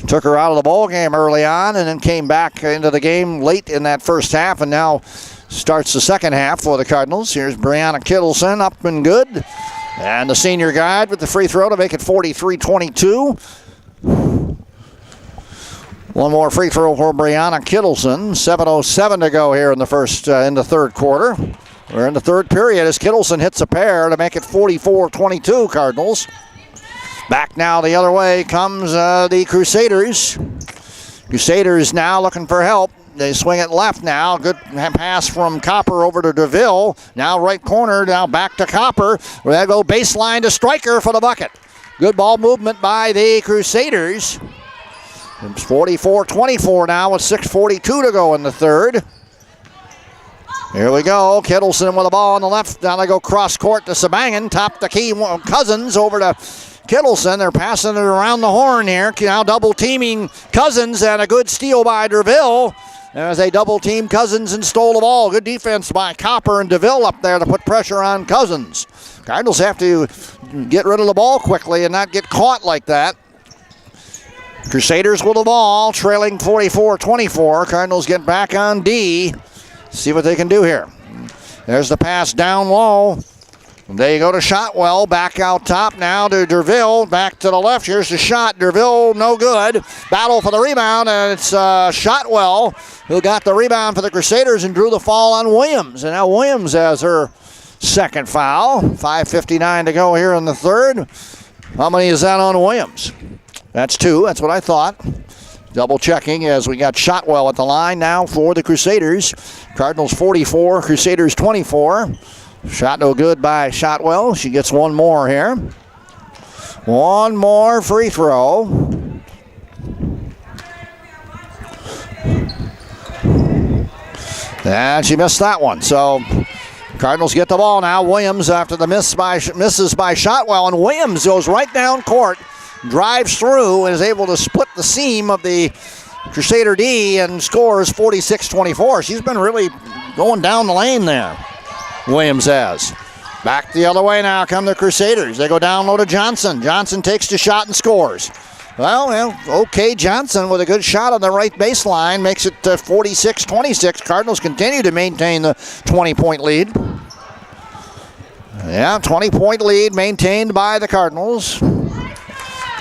took her out of the ball game early on, and then came back into the game late in that first half, and now starts the second half for the Cardinals. Here's Brianna Kittleson, up and good. And the senior guide with the free throw to make it 43-22. One more free throw for Brianna Kittleson. 7:07 to go here in the third quarter. We're in the third period as Kittleson hits a pair to make it 44-22 Cardinals. Back now the other way comes the Crusaders. Crusaders now looking for help. They swing it left now. Good pass from Copper over to DeVille. Now right corner, now back to Copper. They go baseline to Stryker for the bucket. Good ball movement by the Crusaders. It's 44-24 now with 6:42 to go in the third. Here we go. Kittleson with the ball on the left. Now they go cross court to Sabangan. Top the key. Cousins over to Kittleson. They're passing it around the horn here. Now double teaming Cousins, and a good steal by DeVille. As they double team Cousins and stole the ball. Good defense by Copper and DeVille up there to put pressure on Cousins. Cardinals have to get rid of the ball quickly and not get caught like that. Crusaders with the ball, trailing 44-24. Cardinals get back on D. See what they can do here. There's the pass down low. They go to Shotwell, back out top now to DeVille, back to the left. Here's the shot. DeVille, no good. Battle for the rebound, and it's Shotwell who got the rebound for the Crusaders and drew the foul on Williams. And now Williams has her second foul. 5:59 to go here in the third. How many is that on Williams? That's 2. That's what I thought. Double checking as we got Shotwell at the line now for the Crusaders. Cardinals 44, Crusaders 24. Shot no good by Shotwell. She gets one more here. One more free throw. And she missed that one. So Cardinals get the ball now. Williams after the misses by Shotwell. And Williams goes right down court, drives through, and is able to split the seam of the Crusader D and scores 46-24. She's been really going down the lane there. Williams has. Back the other way now come the Crusaders. They go down low to Johnson. Johnson takes the shot and scores. Well, okay, Johnson with a good shot on the right baseline makes it 46-26. Cardinals continue to maintain the 20-point lead. Yeah, 20-point lead maintained by the Cardinals.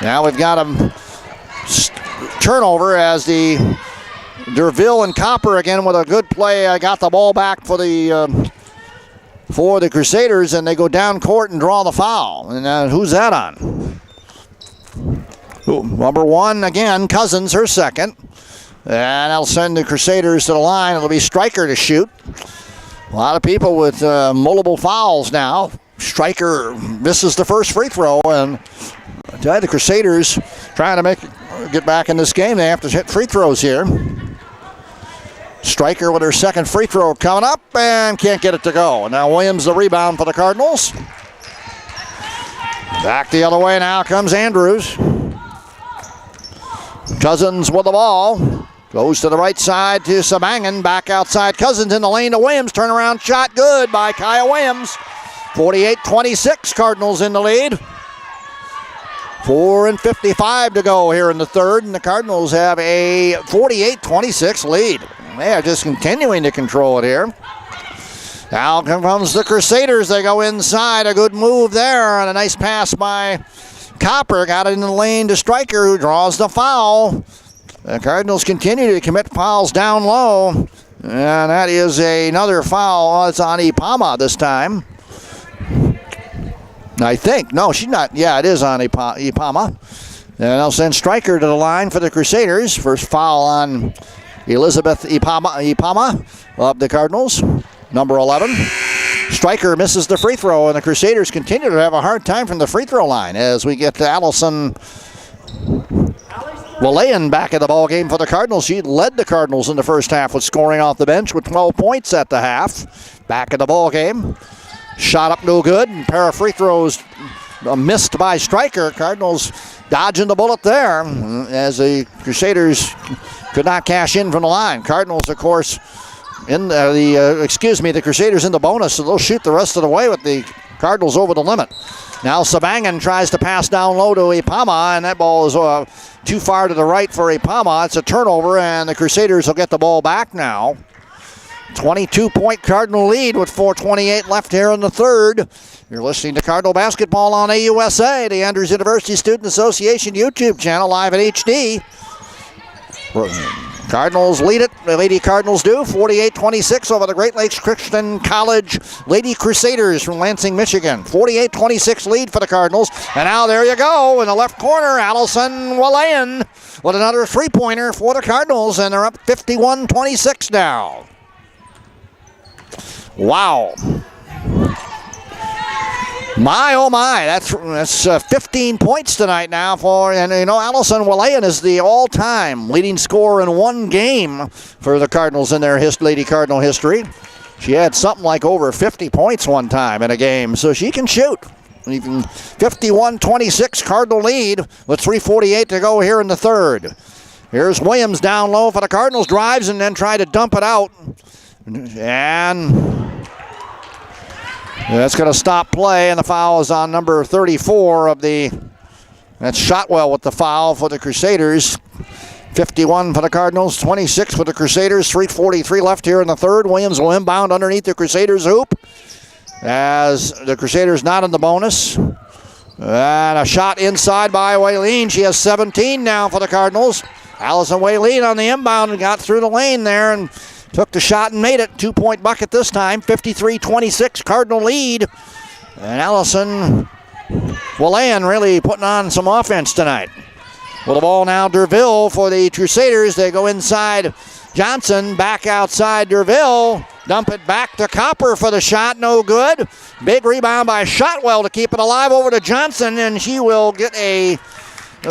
Now we've got a turnover as the DeVille and Copper again with a good play. I got the ball back for the Crusaders, and they go down court and draw the foul. And who's that on? Number 1 again, Cousins, her second. And that'll send the Crusaders to the line. It'll be Stryker to shoot. A lot of people with multiple fouls now. Stryker misses the first free throw, and the Crusaders trying to get back in this game. They have to hit free throws here. Stryker with her second free throw coming up and can't get it to go. And now Williams the rebound for the Cardinals. Back the other way now comes Andrews. Cousins with the ball. Goes to the right side to Sabangan. Back outside. Cousins in the lane to Williams. Turnaround shot good by Kaya Williams. 48-26. Cardinals in the lead. 4:55 to go here in the third. And the Cardinals have a 48-26 lead. They are just continuing to control it here. Now comes the Crusaders. They go inside. A good move there. And a nice pass by Copper. Got it in the lane to Stryker, who draws the foul. The Cardinals continue to commit fouls down low. And that is another foul. It's on Ipama this time. I think. No, she's not. Yeah, it is on Ipama. And they'll send Stryker to the line for the Crusaders. First foul on Elizabeth Ipama of the Cardinals, number 11. Stryker misses the free throw, and the Crusaders continue to have a hard time from the free throw line as we get to Allison Walayan back in the ball game for the Cardinals. She led the Cardinals in the first half with scoring off the bench with 12 points at the half. Back in the ball game. Shot up no good, and pair of free throws missed by Stryker. Cardinals dodging the bullet there as the Crusaders could not cash in from the line. Cardinals, of course, the Crusaders in the bonus, so they'll shoot the rest of the way with the Cardinals over the limit. Now Sabangan tries to pass down low to Ipama, and that ball is too far to the right for Ipama. It's a turnover, and the Crusaders will get the ball back now. 22-point Cardinal lead with 4:28 left here in the third. You're listening to Cardinal Basketball on AUSA, the Andrews University Student Association YouTube channel, live in HD. Cardinals lead it. The Lady Cardinals do. 48-26 over the Great Lakes Christian College Lady Crusaders from Lansing, Michigan. 48-26 lead for the Cardinals. And now there you go in the left corner, Allison Walayan with another three-pointer for the Cardinals, and they're up 51-26 now. Wow. My, oh my, that's 15 points tonight now and Allison Willayan is the all-time leading scorer in one game for the Cardinals in their Lady Cardinal history. She had something like over 50 points one time in a game, so she can shoot. Even 51-26 Cardinal lead with 3:48 to go here in the third. Here's Williams down low for the Cardinals, drives and then try to dump it out. And that's going to stop play, and the foul is on number 34 of that's Shotwell with the foul for the Crusaders. 51 for the Cardinals, 26 for the Crusaders, 3:43 left here in the third. Williams will inbound underneath the Crusaders hoop as the Crusaders not in the bonus. And a shot inside by Waylene. She has 17 now for the Cardinals. Allison Waylene on the inbound and got through the lane there and took the shot and made it. 2-point bucket this time. 53-26 Cardinal lead. And Allison Willayan really putting on some offense tonight. With the ball now, Derville for the Crusaders. They go inside Johnson, back outside Derville. Dump it back to Copper for the shot, no good. Big rebound by Shotwell to keep it alive over to Johnson, and she will get a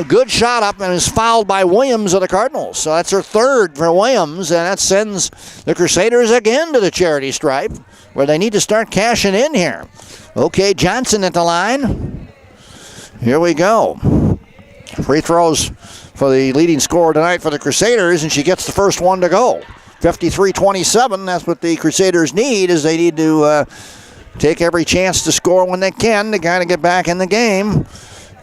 good shot up and is fouled by Williams of the Cardinals. So that's her third for Williams, and that sends the Crusaders again to the charity stripe, where they need to start cashing in here. Okay, Johnson at the line. Here we go. Free throws for the leading scorer tonight for the Crusaders, and she gets the first one to go. 53-27, that's what the Crusaders need, is they need to take every chance to score when they can to kind of get back in the game.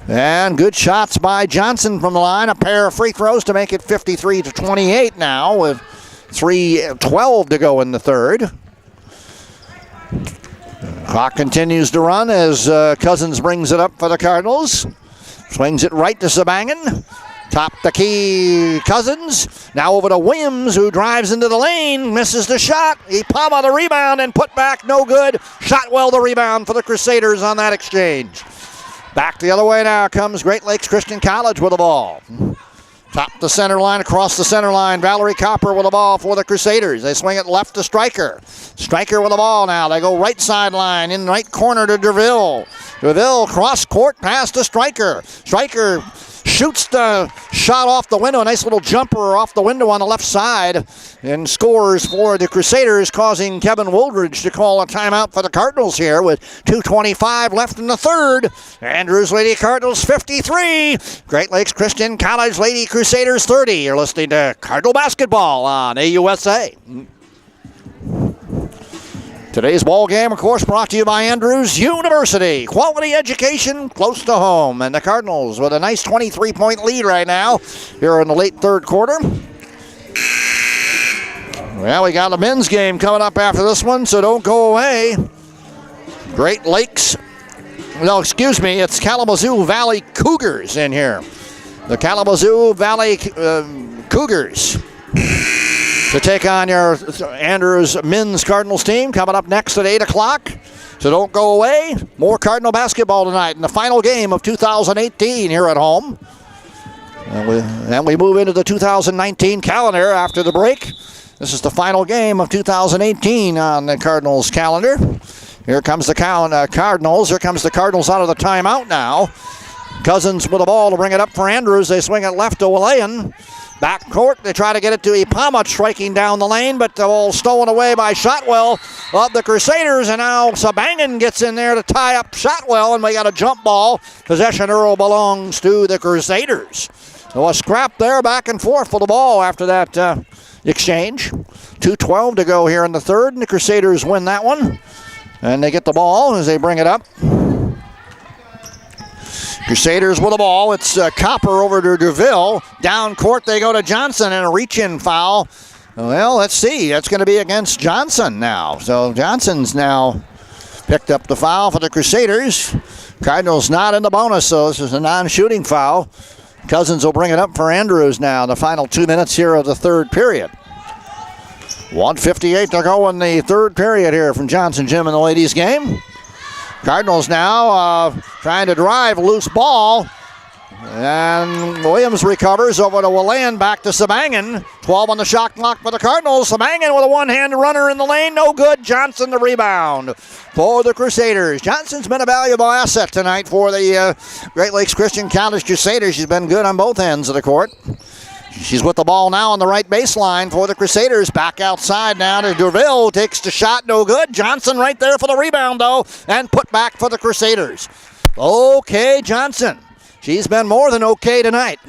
And good shots by Johnson from the line, a pair of free throws to make it 53-28 now with 3:12 to go in the third. Clock continues to run as Cousins brings it up for the Cardinals. Swings it right to Sabangan. Top the key, Cousins. Now over to Williams, who drives into the lane, misses the shot. Ipama the rebound and put back, no good. Shotwell the rebound for the Crusaders on that exchange. Back the other way now comes Great Lakes Christian College with the ball. Top the center line, across the center line. Valerie Copper with the ball for the Crusaders. They swing it left to Stryker. Stryker with the ball now. They go right sideline, in right corner to Derville. Derville cross court pass to Stryker. Stryker shoots the shot off the window. A nice little jumper off the window on the left side and scores for the Crusaders, causing Kevin Wooldridge to call a timeout for the Cardinals here with 2:25 left in the third. Andrews Lady Cardinals 53. Great Lakes Christian College Lady Crusaders 30. You're listening to Cardinal Basketball on AUSA. Today's ball game, of course, brought to you by Andrews University. Quality education close to home. And the Cardinals with a nice 23-point lead right now here in the late third quarter. Well, we got a men's game coming up after this one, so don't go away. Great Lakes. No, excuse me, it's Kalamazoo Valley Cougars in here. The Kalamazoo Valley Cougars to take on your Andrews men's Cardinals team coming up next at 8 o'clock. So don't go away. More Cardinal basketball tonight in the final game of 2018 here at home. And we move into the 2019 calendar after the break. This is the final game of 2018 on the Cardinals calendar. Here comes the Cardinals. Here comes the Cardinals out of the timeout now. Cousins with the ball to bring it up for Andrews. They swing it left to Willayan. Back court, they try to get it to Ipama, striking down the lane, but the ball stolen away by Shotwell of the Crusaders, and now Sabangan gets in there to tie up Shotwell, and we got a jump ball. Possession arrow belongs to the Crusaders. So a scrap there, back and forth for the ball after that exchange. 2:12 to go here in the third, and the Crusaders win that one. And they get the ball as they bring it up. Crusaders with the ball. It's Copper over to Derville. Down court they go to Johnson, and a reach-in foul. Well, let's see. That's going to be against Johnson now. So Johnson's now picked up the foul for the Crusaders. Cardinals not in the bonus, so this is a non-shooting foul. Cousins will bring it up for Andrews now. The final 2 minutes here of the third period. 1:58 to go in the third period here from Johnson Gym in the ladies' game. Cardinals now trying to drive, loose ball. And Williams recovers over to Willan, back to Sabangan. 12 on the shot clock for the Cardinals. Sabangan with a one-handed runner in the lane, no good. Johnson the rebound for the Crusaders. Johnson's been a valuable asset tonight for the Great Lakes Christian College Crusaders. She's been good on both ends of the court. She's with the ball now on the right baseline for the Crusaders. Back outside now to Durville. Takes the shot, no good. Johnson right there for the rebound, though, and put back for the Crusaders. Okay, Johnson. She's been more than okay tonight.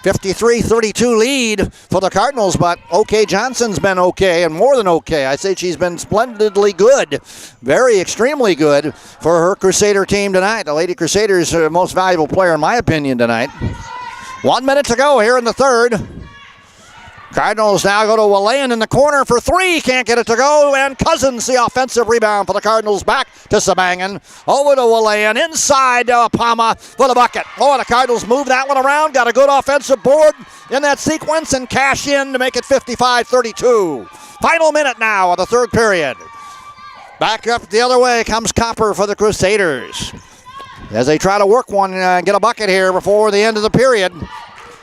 53-32 lead for the Cardinals, but OK Johnson's been okay and more than okay. I say she's been splendidly good, very extremely good for her Crusader team tonight. The Lady Crusaders are the most valuable player in my opinion tonight. 1 minute to go here in the third. Cardinals now go to Willan in the corner for three. Can't get it to go. And Cousins, the offensive rebound for the Cardinals. Back to Sabangan. Over to Willan. Inside to Apama for the bucket. Oh, the Cardinals move that one around. Got a good offensive board in that sequence and cash in to make it 55-32. Final minute now of the third period. Back up the other way comes Copper for the Crusaders, as they try to work one and get a bucket here before the end of the period.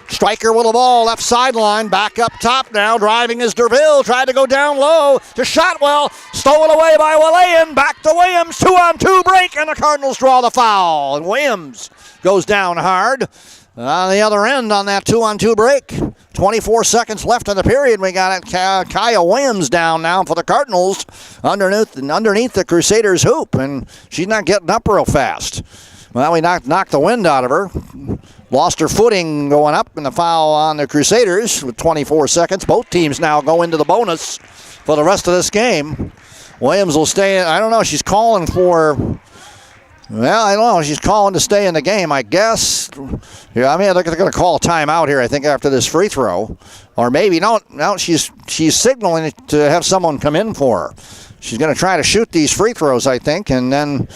Striker with the ball, left sideline, back up top now. Driving is Durville, tried to go down low to Shotwell. Stolen away by Williams, back to Williams. 2-on-2 break, and the Cardinals draw the foul. And Williams goes down hard. On the other end on that 2-on-2 break. 24 seconds left in the period. We got Kaya Williams down now for the Cardinals underneath the Crusaders' hoop, and she's not getting up real fast. Well, we knocked the wind out of her. Lost her footing going up, and the foul on the Crusaders with 24 seconds. Both teams now go into the bonus for the rest of this game. Williams will stay in. I don't know. She's calling for, well, I don't know. She's calling to stay in the game, I guess. Yeah, I mean, they're going to call a timeout here, I think, after this free throw. Or maybe, no, she's signaling to have someone come in for her. She's going to try to shoot these free throws, I think, and then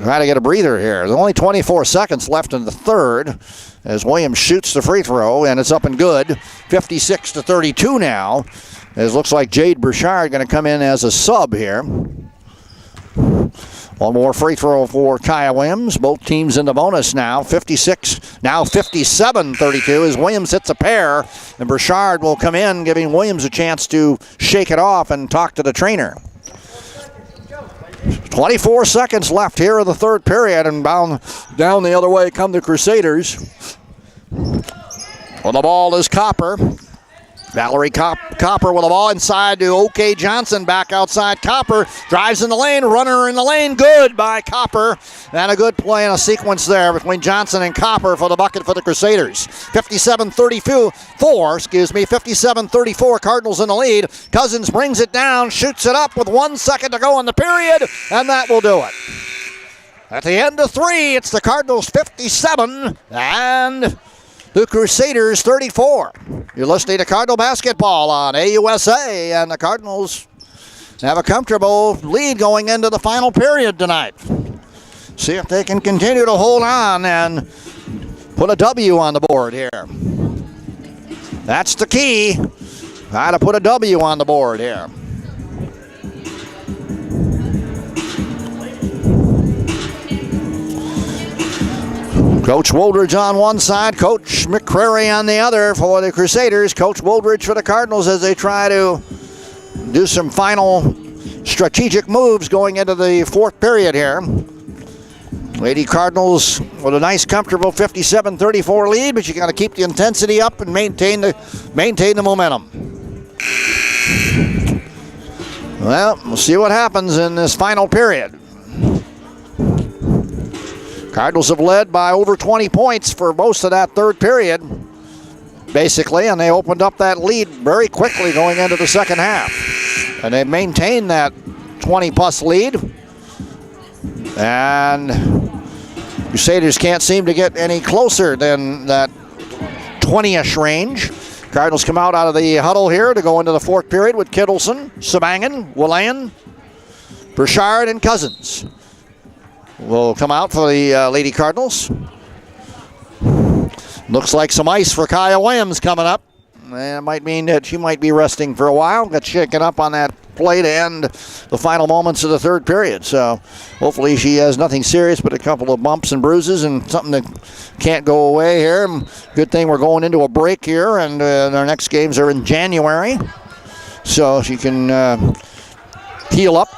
try to get a breather here. There's only 24 seconds left in the third as Williams shoots the free throw, and it's up and good. 56-32 now. It looks like Jade Burchard going to come in as a sub here. One more free throw for Kaya Williams. Both teams in the bonus now. 56, now 57-32 as Williams hits a pair, and Burchard will come in, giving Williams a chance to shake it off and talk to the trainer. 24 seconds left here in the third period, and down the other way come the Crusaders. Well, the ball is Copper. Valerie Copper with the ball inside to OK Johnson. Back outside. Copper drives in the lane. Runner in the lane. Good by Copper. And a good play in a sequence there between Johnson and Copper for the bucket for the Crusaders. 57-34. Cardinals in the lead. Cousins brings it down. Shoots it up with 1 second to go in the period. And that will do it. At the end of three, it's the Cardinals 57 and the Crusaders 34. You're listening to Cardinal Basketball on AUSA, and the Cardinals have a comfortable lead going into the final period tonight. See if they can continue to hold on and put a W on the board here. That's the key. How to put a W on the board here. Coach Woldridge on one side, Coach McCrary on the other for the Crusaders. Coach Woldridge for the Cardinals as they try to do some final strategic moves going into the fourth period here. Lady Cardinals with a nice, comfortable 57-34 lead, but you got to keep the intensity up and maintain the momentum. Well, we'll see what happens in this final period. Cardinals have led by over 20 points for most of that third period, basically, and they opened up that lead very quickly going into the second half. And they've maintained that 20-plus lead. And Crusaders can't seem to get any closer than that 20-ish range. Cardinals come out of the huddle here to go into the fourth period with Kittleson, Sabangan, Willan, Burchard, and Cousins will come out for the Lady Cardinals. Looks like some ice for Kaya Williams coming up. And it might mean that she might be resting for a while. Got shaken up on that play to end the final moments of the third period. So hopefully she has nothing serious but a couple of bumps and bruises and something that can't go away here. Good thing we're going into a break here, and our next games are in January. So she can heal up.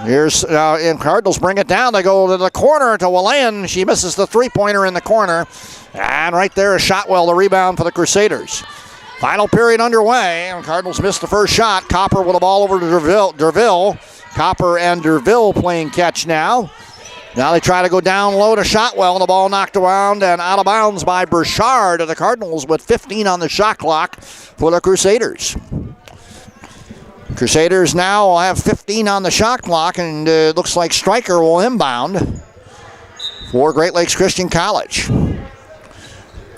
Here's and Cardinals bring it down. They go to the corner to Willayan. She misses the three-pointer in the corner. And right there is Shotwell, the rebound for the Crusaders. Final period underway, and Cardinals missed the first shot. Copper with the ball over to Derville. Copper and Derville playing catch now. Now they try to go down low to Shotwell, and the ball knocked around and out of bounds by Burchard of the Cardinals with 15 on the shot clock for the Crusaders. Crusaders now will have 15 on the shot clock, and it looks like Stryker will inbound for Great Lakes Christian College.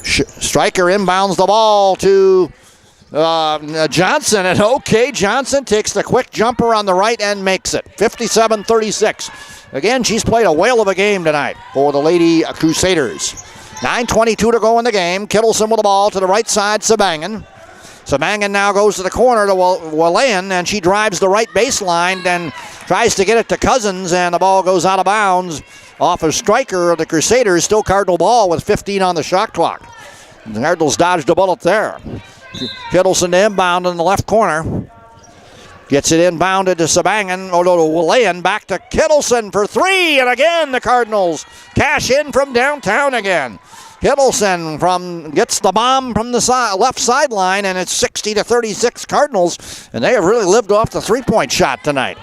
Stryker inbounds the ball to Johnson, and Johnson takes the quick jumper on the right and makes it. 57-36. Again, she's played a whale of a game tonight for the Lady Crusaders. 9:22 to go in the game. Kittleson with the ball to the right side, Sabangan. Sabangan now goes to the corner to Willayan, and she drives the right baseline and tries to get it to Cousins, and the ball goes out of bounds off of Stryker of the Crusaders. Still Cardinal ball with 15 on the shot clock. The Cardinals dodged a bullet there. Kittleson to inbound in the left corner. Gets it inbounded to Sabangan, to Willayan, back to Kittleson for three, and again the Cardinals cash in from downtown again. Kittleson gets the bomb from the left sideline, and it's 60-36 Cardinals, and they have really lived off the three-point shot tonight.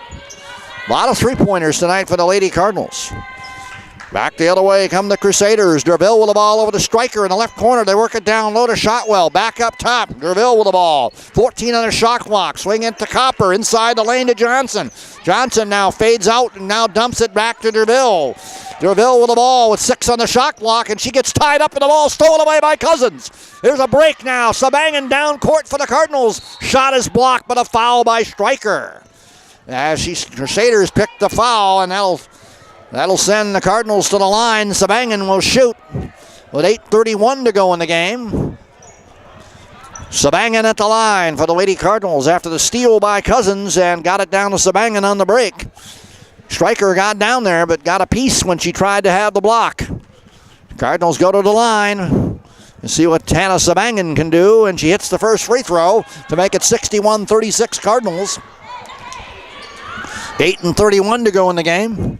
A lot of three-pointers tonight for the Lady Cardinals. Back the other way come the Crusaders. Derville with the ball over to Stryker in the left corner. They work it down low to Shotwell. Back up top. Derville with the ball. 14 on the shot clock. Swing it to Copper. Inside the lane to Johnson. Johnson now fades out and now dumps it back to Derville. Derville with the ball with 6 on the shot clock, and she gets tied up and the ball stolen away by Cousins. There's a break now. Sabangan down court for the Cardinals. Shot is blocked, but a foul by Stryker. As Crusaders pick the foul, and that'll send the Cardinals to the line. Sabangan will shoot with 8:31 to go in the game. Sabangan at the line for the Lady Cardinals after the steal by Cousins and got it down to Sabangan on the break. Stryker got down there but got a piece when she tried to have the block. Cardinals go to the line and see what Hannah Sabangan can do, and she hits the first free throw to make it 61-36 Cardinals. 8:31 to go in the game.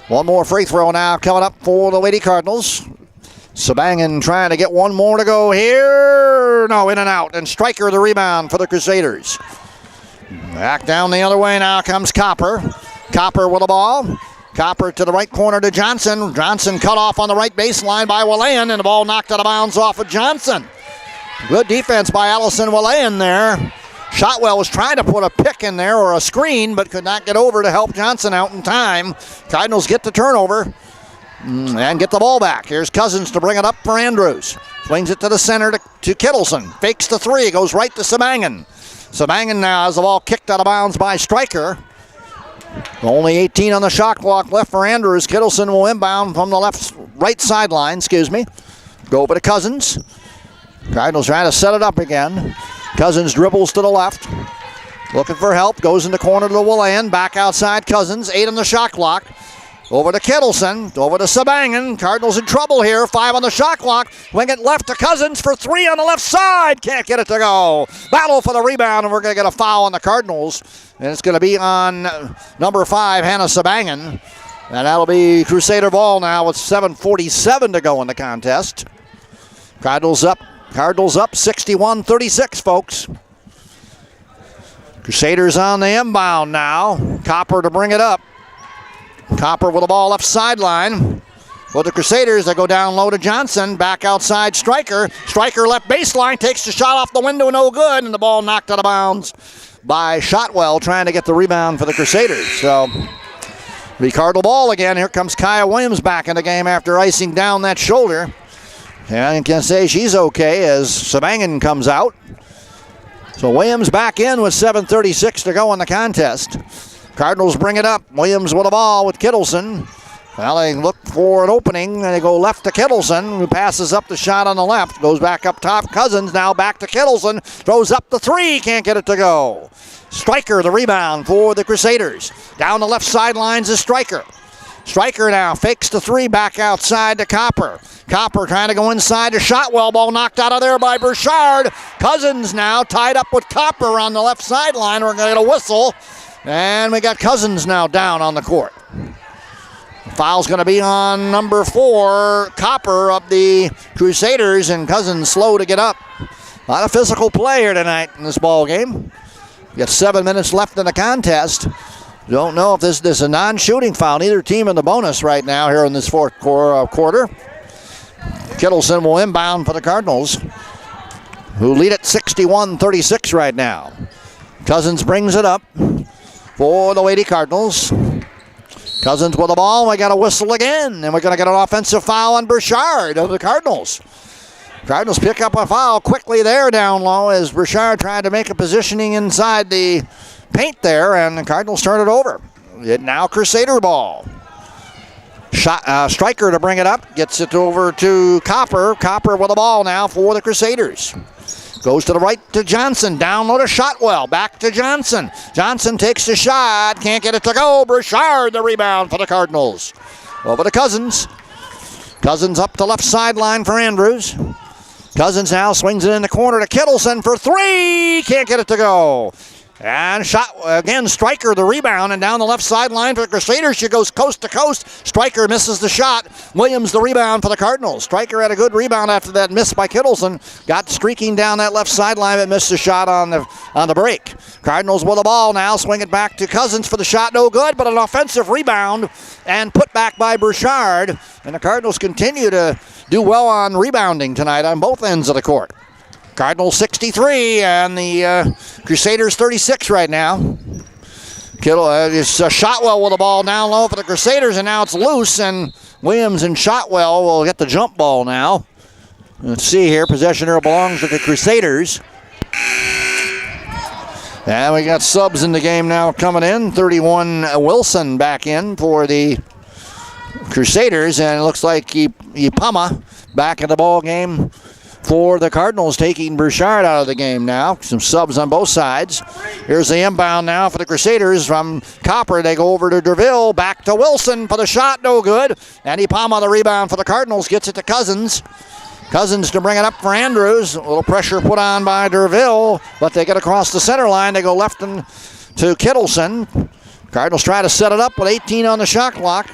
One more free throw now coming up for the Lady Cardinals. Sabangan trying to get one more to go here. No, in and out. And Stryker the rebound for the Crusaders. Back down the other way now comes Copper. Copper with the ball. Copper to the right corner to Johnson. Johnson cut off on the right baseline by Willayan, and the ball knocked out of bounds off of Johnson. Good defense by Allison Willayan there. Shotwell was trying to put a pick in there or a screen, but could not get over to help Johnson out in time. Cardinals get the turnover and get the ball back. Here's Cousins to bring it up for Andrews. Swings it to the center to Kittleson. Fakes the three, goes right to Sabangan. Sabangan now has the ball kicked out of bounds by Stryker. Only 18 on the shot clock left for Andrews. Kittleson will inbound from the right sideline, Go over to Cousins. Cardinals trying to set it up again. Cousins dribbles to the left. Looking for help. Goes in the corner to Willayan. Back outside Cousins. 8 on the shot clock. Over to Kittleson. Over to Sabangan. Cardinals in trouble here. 5 on the shot clock. Wing it left to Cousins for 3 on the left side. Can't get it to go. Battle for the rebound, and we're going to get a foul on the Cardinals. And it's going to be on number 5, Hannah Sabangan. And that'll be Crusader ball now with 7:47 to go in the contest. Cardinals up 61-36, folks. Crusaders on the inbound now. Copper to bring it up. Copper with the ball left sideline. For the Crusaders, they go down low to Johnson. Back outside Stryker. Stryker left baseline, takes the shot off the window, no good, and the ball knocked out of bounds by Shotwell trying to get the rebound for the Crusaders. So, the Cardinal ball again. Here comes Kaya Williams back in the game after icing down that shoulder. And I can say she's okay as Sabangan comes out. So Williams back in with 7:36 to go in the contest. Cardinals bring it up. Williams with the ball with Kittleson. Well, they look for an opening, and they go left to Kittleson, who passes up the shot on the left. Goes back up top. Cousins now back to Kittleson. Throws up the three. Can't get it to go. Stryker, the rebound for the Crusaders. Down the left sidelines is Stryker. Stryker now fakes the three back outside to Copper. Copper trying to go inside to Shotwell. Ball knocked out of there by Burchard. Cousins now tied up with Copper on the left sideline. We're going to get a whistle. And we got Cousins now down on the court. Foul's going to be on number 4, Copper of the Crusaders, and Cousins slow to get up. A lot of physical play here tonight in this ball game. Got 7 minutes left in the contest. Don't know if this is a non-shooting foul. Neither team in the bonus right now here in this fourth quarter. Kittleson will inbound for the Cardinals, who lead at 61-36 right now. Cousins brings it up for the Lady Cardinals. Cousins with the ball. We got a whistle again, and we're going to get an offensive foul on Burchard of the Cardinals. Cardinals pick up a foul quickly there down low as Burchard tried to make a positioning inside the paint there, and the Cardinals turn it over. Now Crusader ball. Stryker to bring it up. Gets it over to Copper. Copper with the ball now for the Crusaders. Goes to the right to Johnson. Down low to Shotwell. Back to Johnson. Johnson takes the shot. Can't get it to go. Burchard the rebound for the Cardinals. Over to Cousins. Cousins up the left sideline for Andrews. Cousins now swings it in the corner to Kittleson for three. Can't get it to go. And shot again, Stryker the rebound, and down the left sideline for the Crusaders. She goes coast to coast. Stryker misses the shot. Williams the rebound for the Cardinals. Stryker had a good rebound after that miss by Kittleson. Got streaking down that left sideline but missed the shot on the break. Cardinals with the ball now. Swing it back to Cousins for the shot. No good, but an offensive rebound and put back by Burchard. And the Cardinals continue to do well on rebounding tonight on both ends of the court. Cardinals 63 and the Crusaders 36 right now. It's Shotwell with the ball down low for the Crusaders, and now it's loose, and Williams and Shotwell will get the jump ball now. Let's see here. Possession here belongs to the Crusaders. And we got subs in the game now coming in. 31 Wilson back in for the Crusaders, and it looks like Ipama back in the ball game for the Cardinals, taking Burchard out of the game now. Some subs on both sides. Here's the inbound now for the Crusaders from Copper. They go over to Derville. Back to Wilson for the shot. No good. And Ipama the rebound for the Cardinals. Gets it to Cousins. Cousins to bring it up for Andrews. A little pressure put on by Derville, but they get across the center line. They go left to Kittleson. Cardinals try to set it up with 18 on the shot clock.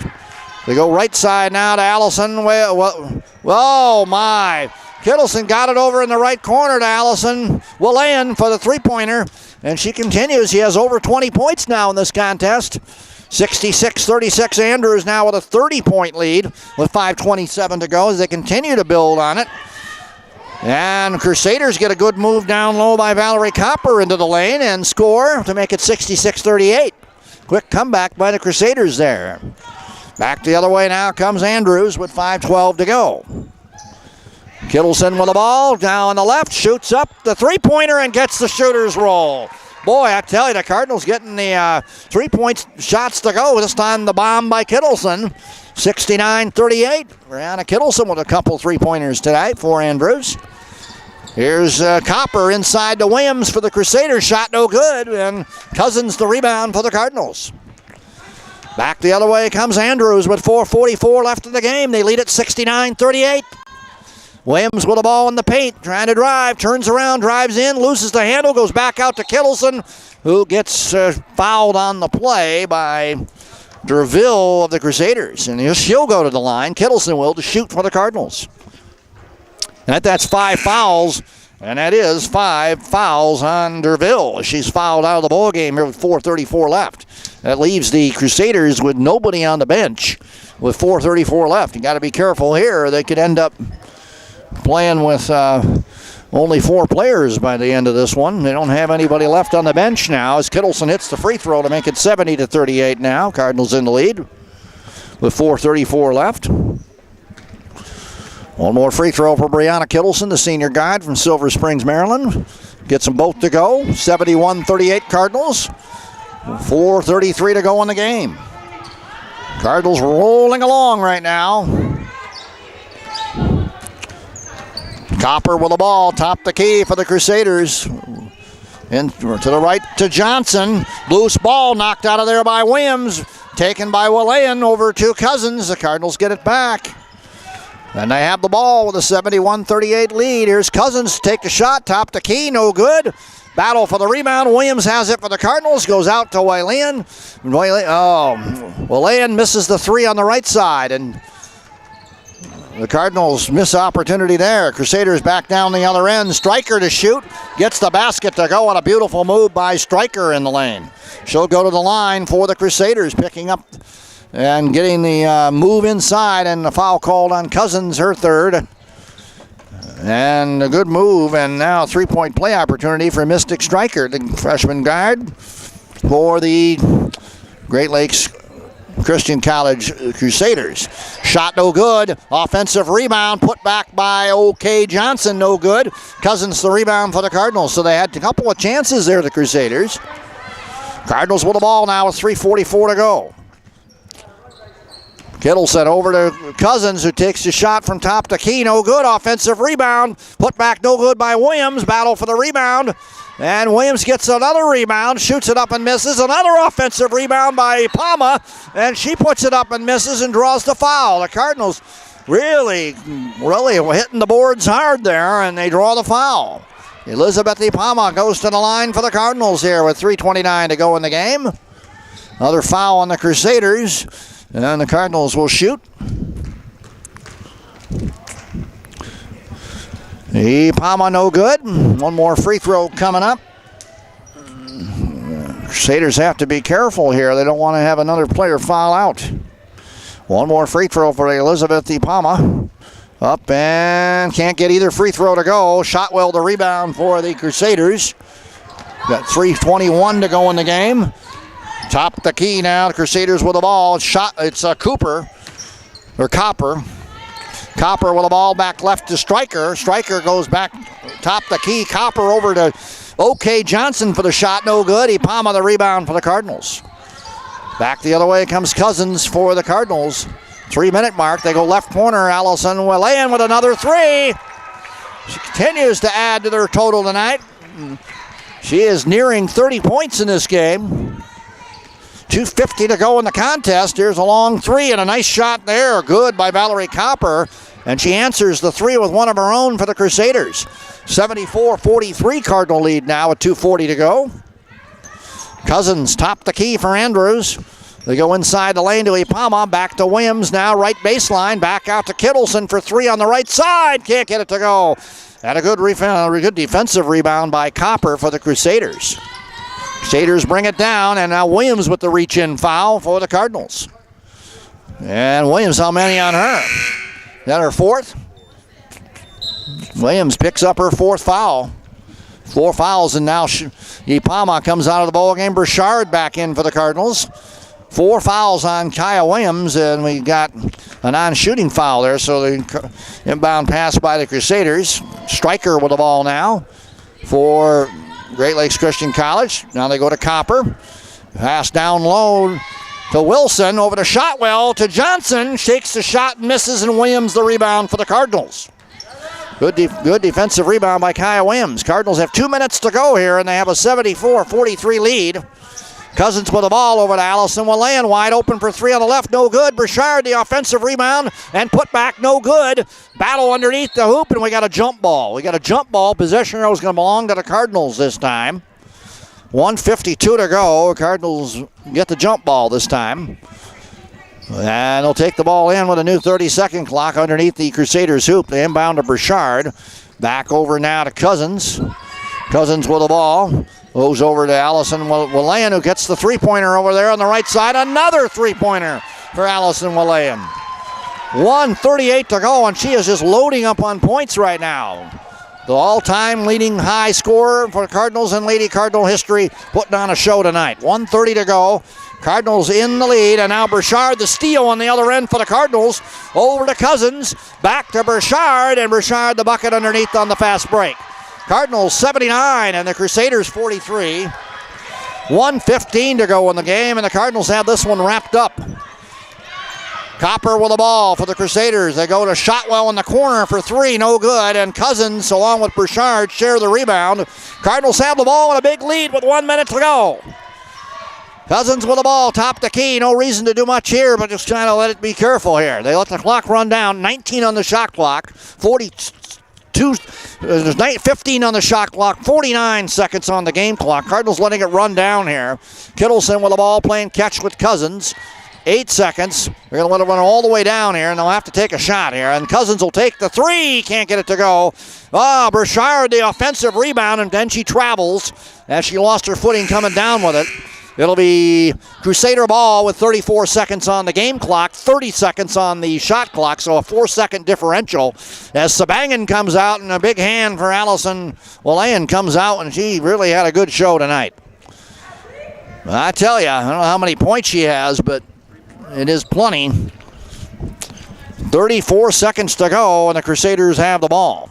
They go right side now to Allison. Oh, my. Kittleson got it over in the right corner to Allison. Will in for the three-pointer, and she continues. He has over 20 points now in this contest. 66-36. Andrews now with a 30-point lead with 5:27 to go as they continue to build on it. And Crusaders get a good move down low by Valerie Copper into the lane and score to make it 66-38. Quick comeback by the Crusaders there. Back the other way now comes Andrews with 5:12 to go. Kittleson with the ball, down on the left, shoots up the three-pointer and gets the shooter's roll. Boy, I tell you, the Cardinals getting the three-point shots to go. This time the bomb by Kittleson, 69-38. Brianna Kittleson with a couple three-pointers tonight for Andrews. Here's Copper inside to Williams for the Crusaders. Shot no good, and Cousins the rebound for the Cardinals. Back the other way comes Andrews with 4:44 left in the game. They lead at 69-38. Williams with the ball in the paint, trying to drive, turns around, drives in, loses the handle, goes back out to Kittleson, who gets fouled on the play by Derville of the Crusaders. And she'll go to the line, Kittleson will, to shoot for the Cardinals. And that's 5 fouls, and that is 5 fouls on Derville. She's fouled out of the ball game here with 4:34 left. That leaves the Crusaders with nobody on the bench with 4:34 left. You got to be careful here. They could end up playing with only 4 players by the end of this one. They don't have anybody left on the bench now as Kittleson hits the free throw to make it 70-38 now. Cardinals in the lead with 4:34 left. One more free throw for Brianna Kittleson, the senior guard from Silver Springs, Maryland. Gets them both to go. 71-38 Cardinals. 4:33 to go in the game. Cardinals rolling along right now. Copper with the ball, top the key for the Crusaders. In to the right to Johnson. Loose ball knocked out of there by Williams. Taken by Willayan over to Cousins. The Cardinals get it back. And they have the ball with a 71-38 lead. Here's Cousins to take the shot. Top the key, no good. Battle for the rebound. Williams has it for the Cardinals. Goes out to Willayan. Willayan misses the three on the right side. And the Cardinals miss opportunity there. Crusaders back down the other end. Stryker to shoot. Gets the basket to go on a beautiful move by Stryker in the lane. She'll go to the line for the Crusaders, picking up and getting the move inside, and the foul called on Cousins, her third. And a good move, and now a three-point play opportunity for Mystic Stryker, the freshman guard for the Great Lakes Christian College Crusaders. Shot no good. Offensive rebound put back by OK Johnson, no good. Cousins the rebound for the Cardinals, so they had a couple of chances there, the Crusaders. Cardinals with the ball now with 3:44 to go. Kittle sent over to Cousins, who takes the shot from top to key. No good. Offensive rebound. Put back no good by Williams. Battle for the rebound. And Williams gets another rebound. Shoots it up and misses. Another offensive rebound by Palma. And she puts it up and misses and draws the foul. The Cardinals really hitting the boards hard there, and they draw the foul. Elizabeth Palma goes to the line for the Cardinals here with 3:29 to go in the game. Another foul on the Crusaders. And then the Cardinals will shoot. Palma no good. One more free throw coming up. Crusaders have to be careful here. They don't want to have another player foul out. One more free throw for Elizabeth Palma. Up and can't get either free throw to go. Shotwell the rebound for the Crusaders. Got 3:21 to go in the game. Top the key now. The Crusaders with the ball. It's Copper. Copper with the ball back left to Stryker. Stryker goes back top the key. Copper over to OK Johnson for the shot. No good. Palma the rebound for the Cardinals. Back the other way comes Cousins for the Cardinals. 3-minute mark. They go left corner. Allison Willayan with another three. She continues to add to their total tonight. She is nearing 30 points in this game. 2:50 to go in the contest. Here's a long three and a nice shot there. Good by Valerie Copper. And she answers the three with one of her own for the Crusaders. 74-43 Cardinal lead now with 2:40 to go. Cousins top the key for Andrews. They go inside the lane to Palma. Back to Williams now. Right baseline. Back out to Kittleson for three on the right side. Can't get it to go. And a good defensive rebound by Copper for the Crusaders. Crusaders bring it down, and now Williams with the reach-in foul for the Cardinals. And Williams, how many on her? Is that her fourth? Williams picks up her fourth foul. 4 fouls, and now Palma comes out of the ball game. Burchard back in for the Cardinals. 4 fouls on Kaya Williams, and we got a non-shooting foul there, so the inbound pass by the Crusaders. Stryker with the ball now for Great Lakes Christian College. Now they go to Copper. Pass down low to Wilson. Over to Shotwell to Johnson. Shakes the shot and misses, and Williams the rebound for the Cardinals. Good defensive rebound by Kaya Williams. Cardinals have 2 minutes to go here, and they have a 74-43 lead. Cousins with the ball over to Allison Willayan. Wide open for three on the left. No good. Burchard the offensive rebound and put back. No good. Battle underneath the hoop, and we got a jump ball. Possession arrow is going to belong to the Cardinals this time. 1:52 to go. Cardinals get the jump ball this time. And they'll take the ball in with a new 30-second clock underneath the Crusaders hoop. They inbound to Burchard. Back over now to Cousins. Cousins with the ball. Goes over to Allison Willayan, who gets the three-pointer over there on the right side. Another three-pointer for Allison Willayan. 1:38 to go, and she is just loading up on points right now. The all-time leading high scorer for Cardinals in Lady Cardinal history, putting on a show tonight. 1:30 to go. Cardinals in the lead, and now Burchard the steal on the other end for the Cardinals. Over to Cousins, back to Burchard, and Burchard the bucket underneath on the fast break. Cardinals 79 and the Crusaders 43. 1:15 to go in the game, and the Cardinals have this one wrapped up. Copper with the ball for the Crusaders. They go to Shotwell in the corner for three, no good. And Cousins, along with Burchard, share the rebound. Cardinals have the ball and a big lead with 1 minute to go. Cousins with the ball, top the key. No reason to do much here, but just trying to let it be careful here. They let the clock run down. 19 on the shot clock. 15 on the shot clock. 49 seconds on the game clock. Cardinals letting it run down here. Kittleson with the ball, playing catch with Cousins. 8 seconds. They're going to let it run all the way down here, and they'll have to take a shot here. And Cousins will take the three. Can't get it to go. Burchard, the offensive rebound, and then she travels as she lost her footing coming down with it. It'll be Crusader ball with 34 seconds on the game clock, 30 seconds on the shot clock, so a 4-second differential as Sabangan comes out, and a big hand for Allison Walayan comes out, and she really had a good show tonight. I tell you, I don't know how many points she has, but it is plenty. 34 seconds to go, and the Crusaders have the ball.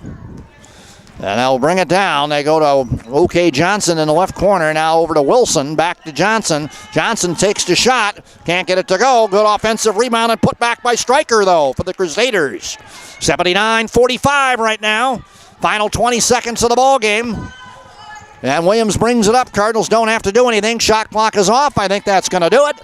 And they'll bring it down. They go to OK Johnson in the left corner. Now over to Wilson. Back to Johnson. Johnson takes the shot. Can't get it to go. Good offensive rebound and put back by Stryker, though, for the Crusaders. 79-45 right now. Final 20 seconds of the ball game. And Williams brings it up. Cardinals don't have to do anything. Shot clock is off. I think that's going to do it.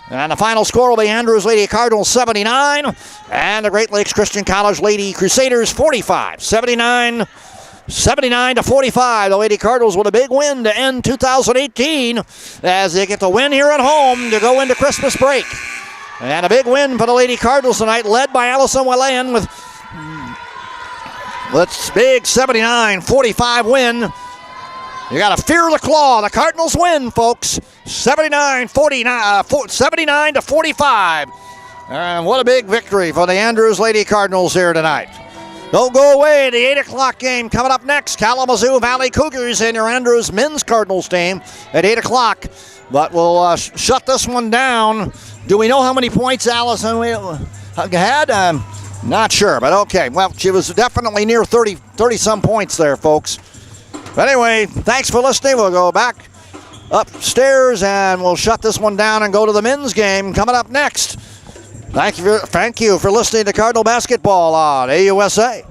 And the final score will be Andrews Lady Cardinals 79 and the Great Lakes Christian College Lady Crusaders 45. 79-45. The Lady Cardinals with a big win to end 2018 as they get the win here at home to go into Christmas break. And a big win for the Lady Cardinals tonight, led by Allison Walayan with big 79-45 win. You got to fear the claw. The Cardinals win, folks. 79-45. And what a big victory for the Andrews Lady Cardinals here tonight. Don't go away. The 8 o'clock game coming up next. Kalamazoo Valley Cougars and your Andrews men's Cardinals team at 8 o'clock. But we'll shut this one down. Do we know how many points Allison had? Not sure, but okay. Well, she was definitely near 30-some points there, folks. But anyway, thanks for listening. We'll go back upstairs and we'll shut this one down and go to the men's game coming up next. Thank you for listening to Cardinal Basketball on AUSA.